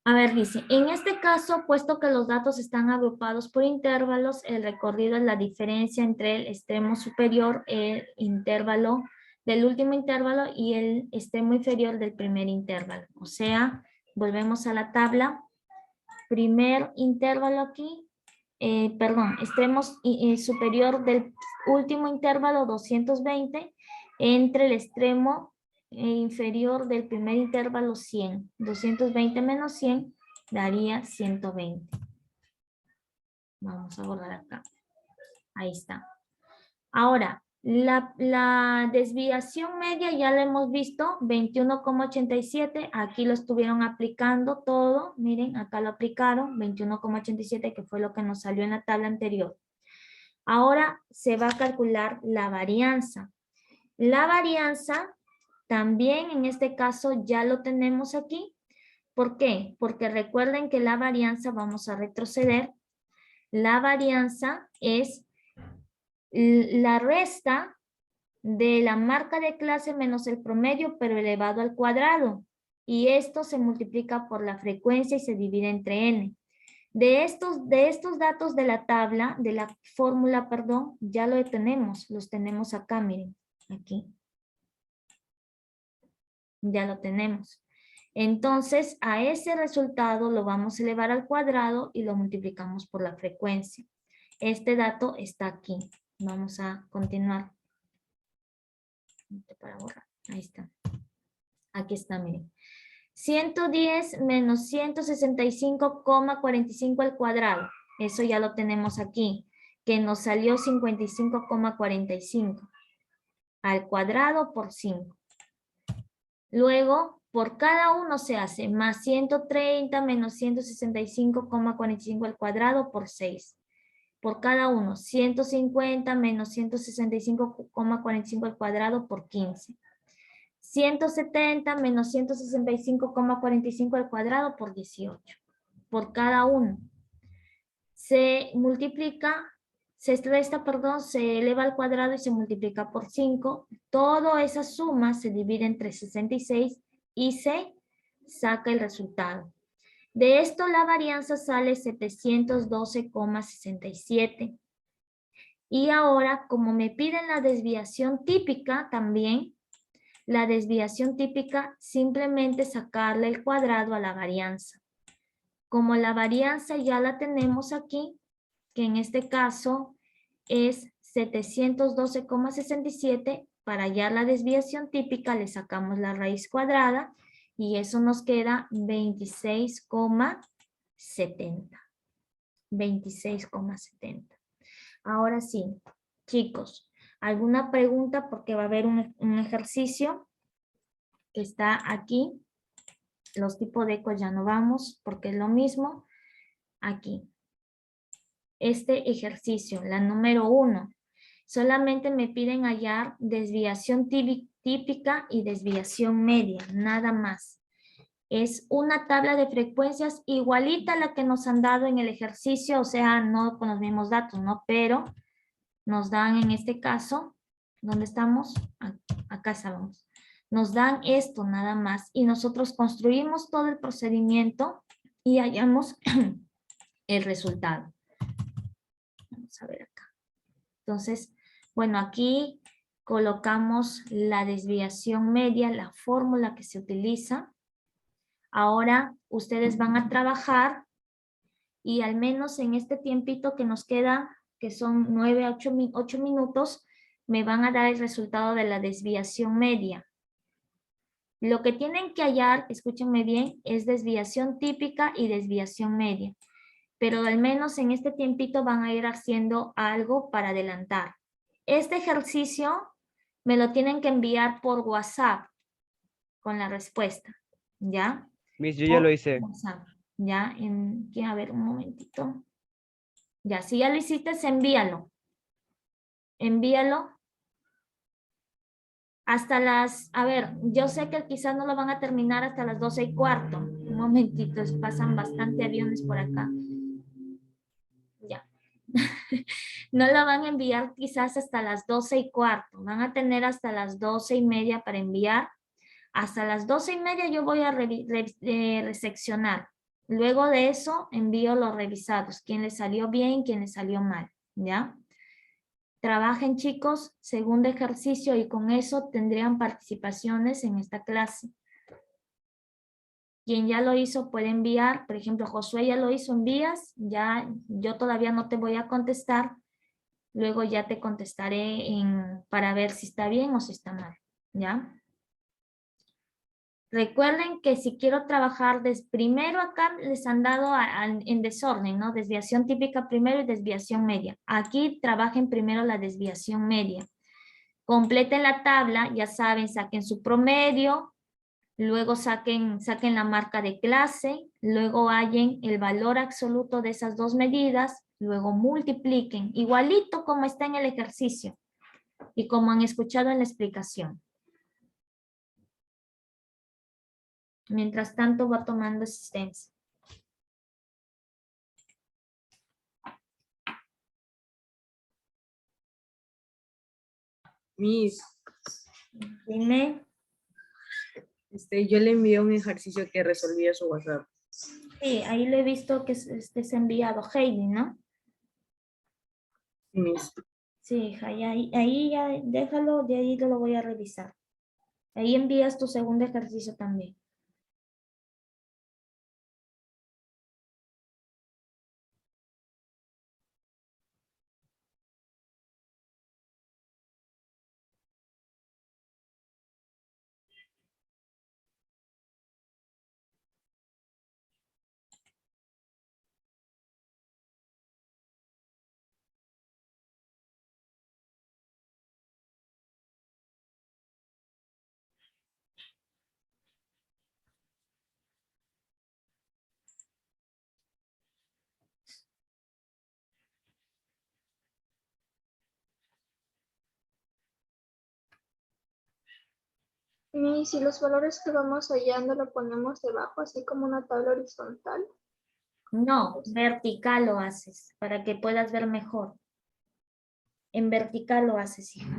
A ver, dice, en este caso, puesto que los datos están agrupados por intervalos, el recorrido es la diferencia entre el extremo superior, el intervalo del último intervalo y el extremo inferior del primer intervalo. O sea, volvemos a la tabla. Primer intervalo aquí, extremo superior del último intervalo 220 entre el extremo inferior del primer intervalo 100. 220 menos 100 daría 120. Vamos a borrar acá. Ahí está. Ahora, la desviación media ya la hemos visto, 21,87. Aquí lo estuvieron aplicando todo. Miren, acá lo aplicaron, 21,87, que fue lo que nos salió en la tabla anterior. Ahora se va a calcular la varianza. La varianza también en este caso ya lo tenemos aquí. ¿Por qué? Porque recuerden que la varianza, vamos a retroceder, la varianza es la resta de la marca de clase menos el promedio, pero elevado al cuadrado. Y esto se multiplica por la frecuencia y se divide entre n. De estos datos de la tabla, de la fórmula, perdón, ya lo tenemos, los tenemos acá, miren, aquí. Ya lo tenemos. Entonces, a ese resultado lo vamos a elevar al cuadrado y lo multiplicamos por la frecuencia. Este dato está aquí. Vamos a continuar. Para borrar. Ahí está. Aquí está, miren. 110 menos 165,45 al cuadrado. Eso ya lo tenemos aquí, que nos salió 55,45 al cuadrado por 5. Luego, por cada uno se hace más 130 menos 165,45 al cuadrado por 6. Por cada uno, 150 menos 165,45 al cuadrado por 15. 170 menos 165,45 al cuadrado por 18. Por cada uno. Se multiplica, se resta, perdón, se eleva al cuadrado y se multiplica por 5. Toda esa suma se divide entre 66 y se saca el resultado. De esto la varianza sale 712,67. Y ahora, como me piden la desviación típica también, la desviación típica simplemente sacarle el cuadrado a la varianza. Como la varianza ya la tenemos aquí, que en este caso es 712,67, para hallar la desviación típica le sacamos la raíz cuadrada y eso nos queda 26,70. 26,70. Ahora sí, chicos, ¿alguna pregunta? Porque va a haber un ejercicio que está aquí. Los tipos de eco ya no vamos porque es lo mismo. Aquí. Este ejercicio, la número 1. Solamente me piden hallar desviación típica y desviación media, nada más. Es una tabla de frecuencias igualita a la que nos han dado en el ejercicio, o sea, no con los mismos datos, ¿no? Pero nos dan en este caso, ¿dónde estamos? Acá estamos. Nos dan esto nada más y nosotros construimos todo el procedimiento y hallamos el resultado. Vamos a ver acá. Entonces, bueno, aquí colocamos la desviación media, la fórmula que se utiliza. Ahora ustedes van a trabajar y al menos en este tiempito que nos queda, que son 9 a 8 minutos, me van a dar el resultado de la desviación media. Lo que tienen que hallar, escúchenme bien, es desviación típica y desviación media. Pero al menos en este tiempito van a ir haciendo algo para adelantar. Este ejercicio me lo tienen que enviar por WhatsApp con la respuesta, ¿ya? Miss, yo ya lo hice. WhatsApp, ¿ya? A ver, un momentito. Ya, si ya lo hiciste, envíalo. Envíalo. Hasta las, a ver, yo sé que quizás no lo van a terminar hasta las 12:15. Un momentito, pasan bastante aviones por acá. Ya. No lo van a enviar quizás hasta las 12:15. Van a tener hasta las 12:30 para enviar. Hasta las 12:30 yo voy a reseccionar. Luego de eso envío los revisados. Quién les salió bien, quién les salió mal. ¿Ya? Trabajen, chicos, segundo ejercicio y con eso tendrían participaciones en esta clase. Quien ya lo hizo puede enviar. Por ejemplo, Josué ya lo hizo, envías. Ya, yo todavía no te voy a contestar. Luego ya te contestaré para ver si está bien o si está mal. ¿Ya? Recuerden que si quiero trabajar primero acá les han dado en desorden, ¿no? Desviación típica primero y desviación media. Aquí trabajen primero la desviación media. Completen la tabla, ya saben, saquen su promedio, luego saquen la marca de clase, luego hallen el valor absoluto de esas dos medidas, luego multipliquen, igualito como está en el ejercicio y como han escuchado en la explicación. Mientras tanto va tomando asistencia. Miss, Dime. yo le envié un ejercicio que resolví a su WhatsApp. Sí, ahí le he visto que es enviado Heidi, ¿no? Miss. Sí, hija, ahí ya déjalo, de ahí lo voy a revisar. Ahí envías tu segundo ejercicio también. Y si los valores que vamos hallando lo ponemos debajo, así como una tabla horizontal. No, vertical lo haces para que puedas ver mejor. En vertical lo haces, hija.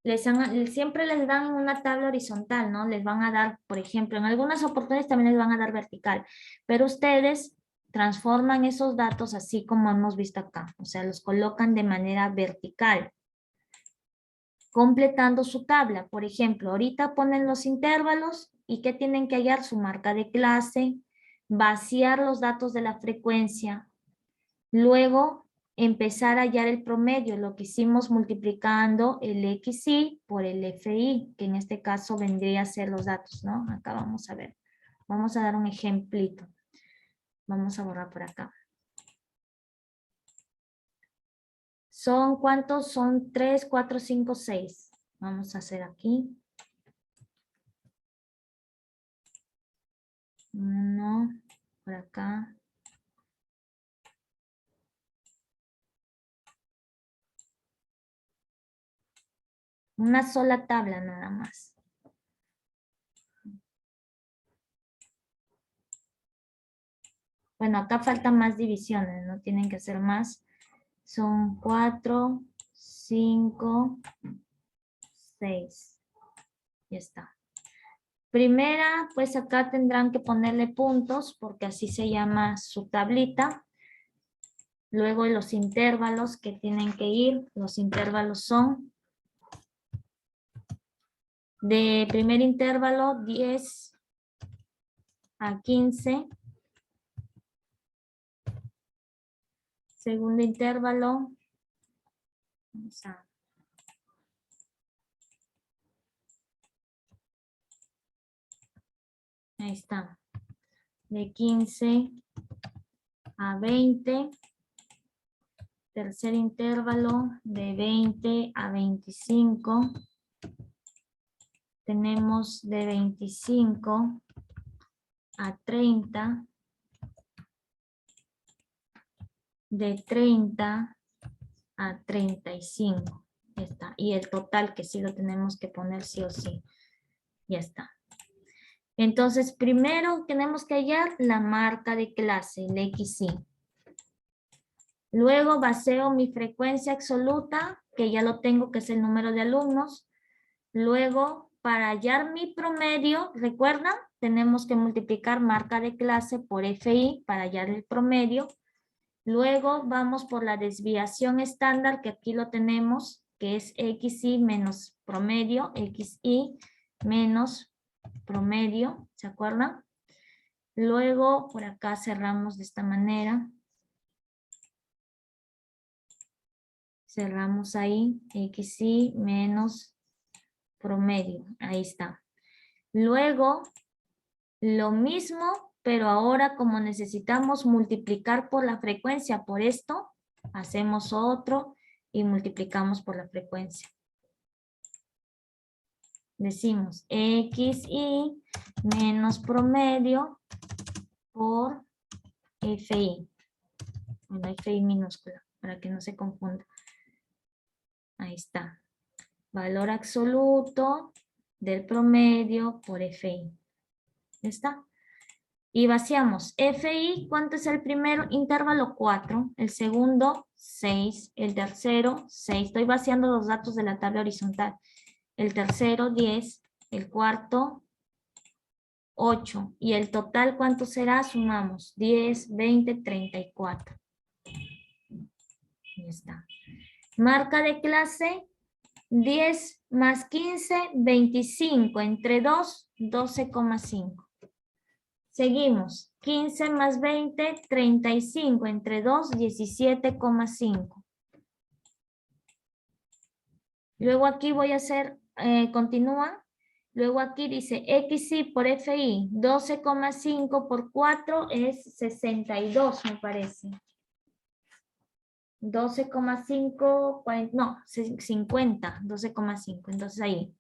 Siempre les dan una tabla horizontal, ¿no? Les van a dar, por ejemplo, en algunas oportunidades también les van a dar vertical, pero ustedes transforman esos datos así como hemos visto acá, o sea, los colocan de manera vertical, completando su tabla. Por ejemplo, ahorita ponen los intervalos y ¿qué tienen que hallar? Su marca de clase, vaciar los datos de la frecuencia, luego empezar a hallar el promedio, lo que hicimos multiplicando el XY por el FI, que en este caso vendría a ser los datos, ¿no? Acá vamos a ver. Vamos a dar un ejemplito. Vamos a borrar por acá. ¿Son cuántos? Son 3, 4, 5, 6. Vamos a hacer aquí. 1, por acá. Una sola tabla nada más. Bueno, acá faltan más divisiones, no tienen que ser más. Son 4, 5, 6. Ya está. Primera, pues acá tendrán que ponerle puntos porque así se llama su tablita. Luego los intervalos que tienen que ir. Los intervalos son de primer intervalo 10 a 15. Segundo intervalo. Vamos a... Ahí está. De 15 a 20. Tercer intervalo de 20 a 25. Tenemos de 25 a 30. De 30 a 35. Ya está. Y el total que sí lo tenemos que poner sí o sí. Ya está. Entonces, primero tenemos que hallar la marca de clase, el XY. Luego baseo mi frecuencia absoluta, que ya lo tengo, que es el número de alumnos. Luego, para hallar mi promedio, ¿recuerdan? Tenemos que multiplicar marca de clase por FI para hallar el promedio. Luego vamos por la desviación estándar, que aquí lo tenemos, que es XY menos promedio, XY menos promedio, ¿se acuerdan? Luego por acá cerramos de esta manera. Cerramos ahí, XY menos promedio, ahí está. Luego, lo mismo, pero ahora como necesitamos multiplicar por la frecuencia, por esto, hacemos otro y multiplicamos por la frecuencia. Decimos XY menos promedio por FI. Bueno, FI minúscula, para que no se confunda. Ahí está. Valor absoluto del promedio por FI. ¿Ya está? Y vaciamos. FI, ¿cuánto es el primer intervalo? 4. El segundo, 6. El tercero, 6. Estoy vaciando los datos de la tabla horizontal. El tercero, 10. El cuarto, 8. Y el total, ¿cuánto será? Sumamos. 10, 20, 34. Ya está. Marca de clase, 10 más 15, 25. Entre 2, 12,5. Seguimos. 15 más 20, 35. Entre 2, 17,5. Luego aquí voy a hacer, continúa. Luego aquí dice XY por FI, 12,5 por 4 es 62, me parece. 12,5, no, 50, 12,5, entonces ahí.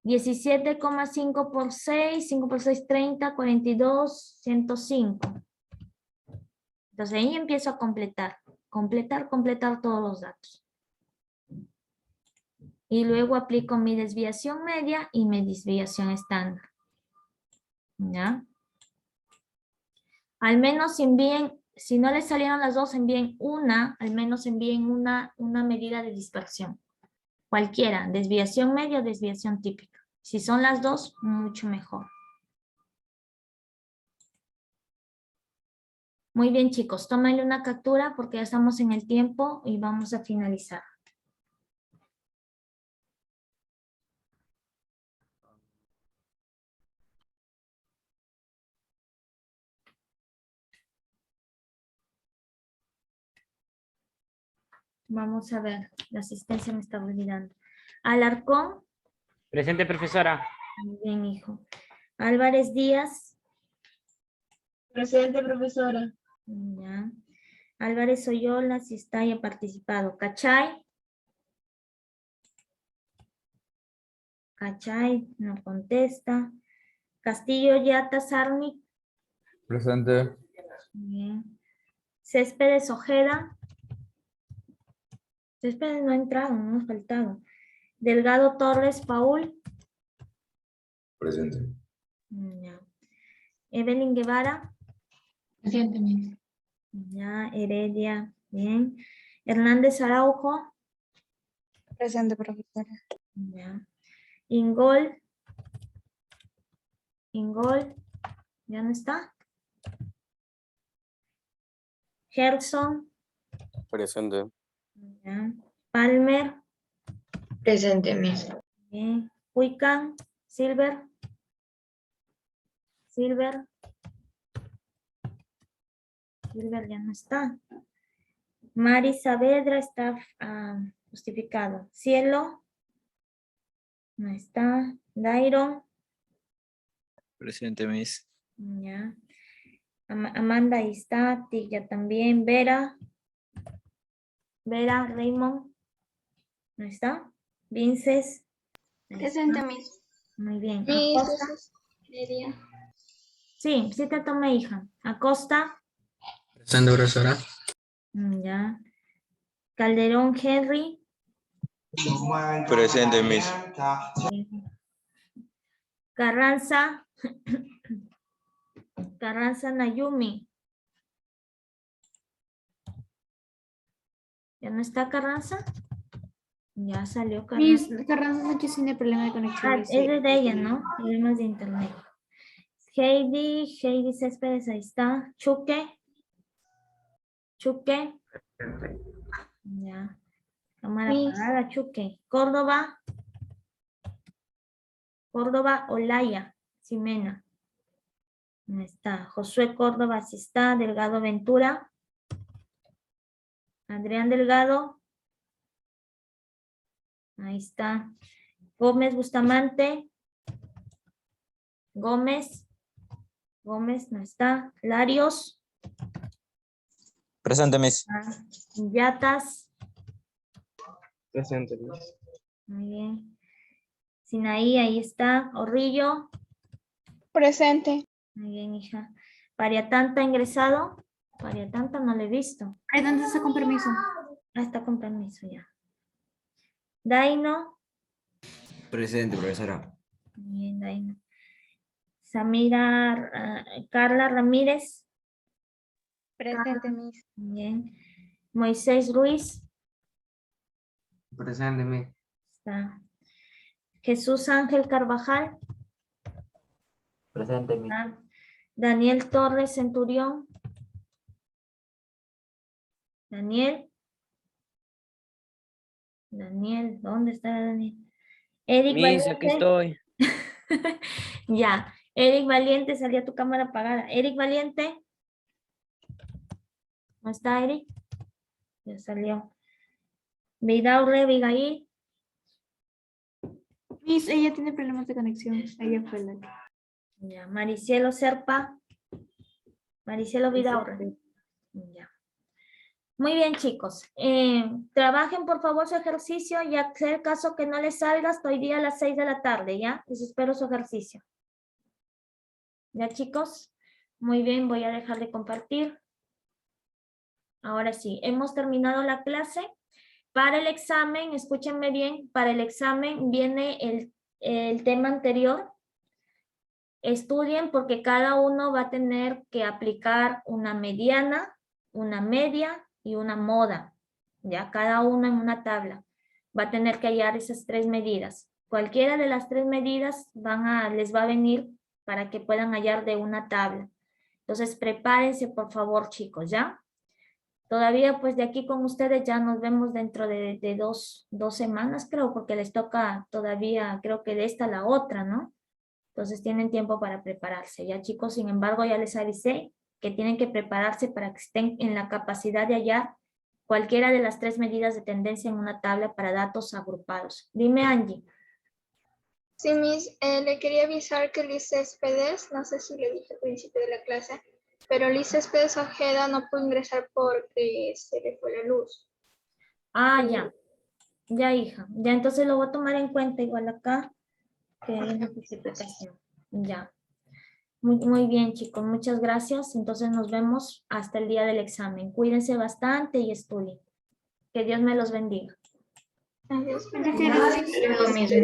17,5 por 6, 5 por 6, 30, 42, 105. Entonces ahí empiezo a completar todos los datos. Y luego aplico mi desviación media y mi desviación estándar. ¿Ya? Al menos envíen, si no les salieron las dos, envíen una, al menos envíen una medida de dispersión. Cualquiera, desviación media o desviación típica. Si son las dos, mucho mejor. Muy bien, chicos, tómenle una captura porque ya estamos en el tiempo y vamos a finalizar. Vamos a ver, la asistencia me está olvidando. Alarcón. Presente, profesora. Muy bien, hijo. Álvarez Díaz. Presente, profesora. Ya. Álvarez Oyola, si está, ya ha participado. Cachay. Cachay, no contesta. Castillo Yata Sarni. Presente. Bien. Céspedes Ojeda. Céspedes no ha entrado, no ha faltado. Delgado Torres Paul. Presente. Ya. Evelyn Guevara. Presente, Miss. Ya. Heredia. Bien. Hernández Araujo. Presente, profesora. Ya. Ingol. Ingol. ¿Ya no está? Gerson. Presente. Ya. Palmer. Presente, Miss. Bien. Huican. Silver. Silver. Silver ya no está. Mari Saavedra está justificado. Cielo. No está. Dairon. Presente, Miss. Ya. Amanda ahí está. Tigya también. Vera. Vera, Raymond. ¿No está? Vinces. Ahí Presente, está. Miss. Muy bien. Miss, Acosta. Heredia. Sí, sí te tomé, hija. Acosta. Presente, profesora. Ya. Calderón Henry. Presente, Miss. Carranza. Carranza Nayumi. ¿Ya no está Carranza? Ya salió Miss Carranza. Carranza Sánchez tiene problema de conexión. Ah, dice. es de ella, ¿no? Problemas de internet. Heidi Céspedes, ahí está. Chuque. Chuque. Ya. Cámara Miss. apagada, Chuque. Córdoba. Córdoba Olaya. Ximena. Ahí está. Josué Córdoba, sí está. Delgado Ventura. Adrián Delgado. Ahí está. Gómez Bustamante. Gómez. Gómez no está. Larios. Presente, Miss. Yatas. Presente, Miss. Muy bien. Sinaí, ahí está. Orrillo. Presente. Muy bien, hija. Pariatanta ingresado. Pariatanta no le he visto. Entonces está con permiso. Ah, está con permiso ya. Daino. Presente, profesora. Muy bien, Daino. Samira, Carla Ramírez. Presente, Miss. Bien. Moisés Ruiz. Presente, Miss. Está. Jesús Ángel Carvajal. Presente, Miss. Está. Daniel Torres Centurión. Daniel. Daniel, ¿dónde está Daniel? Eric Miss, aquí Valiente. estoy. Ya. Eric Valiente, salía tu cámara apagada. Eric Valiente. ¿No está Eric? Ya salió. Vidaurre Abigail. Miss, ella tiene problemas de conexión. Ella fue la que. Ya. Maricielo Serpa. Maricielo Vidaurre. Ya. Muy bien, chicos. Trabajen por favor su ejercicio y hacer caso que no les salga hasta hoy día a las 6 de la tarde, ¿ya? Les espero su ejercicio. ¿Ya, chicos? Muy bien, voy a dejar de compartir. Ahora sí, hemos terminado la clase. Para el examen, escúchenme bien, para el examen viene el tema anterior. Estudien porque cada uno va a tener que aplicar una mediana, una media y una moda. Ya cada uno en una tabla. Va a tener que hallar esas 3 medidas. Cualquiera de las 3 medidas les va a venir para que puedan hallar de una tabla. Entonces prepárense por favor chicos, ¿ya? Todavía pues de aquí con ustedes ya nos vemos dentro de dos semanas creo, porque les toca todavía creo que de esta a la otra, ¿no? Entonces tienen tiempo para prepararse. Ya chicos, sin embargo ya les avisé que tienen que prepararse para que estén en la capacidad de hallar cualquiera de las 3 medidas de tendencia en una tabla para datos agrupados. Dime Angie. Sí, Miss, le quería avisar que Liz Céspedes, no sé si le dije al principio de la clase, pero Liz Céspedes Ojeda no pudo ingresar porque se le fue la luz. Ah, ya. Ya, hija. Ya, entonces lo voy a tomar en cuenta igual acá. Que hay una precipitación. Ya. Muy bien, chicos. Muchas gracias. Entonces nos vemos hasta el día del examen. Cuídense bastante y estudien. Que Dios me los bendiga. Adiós. Luego, mis bendiciones.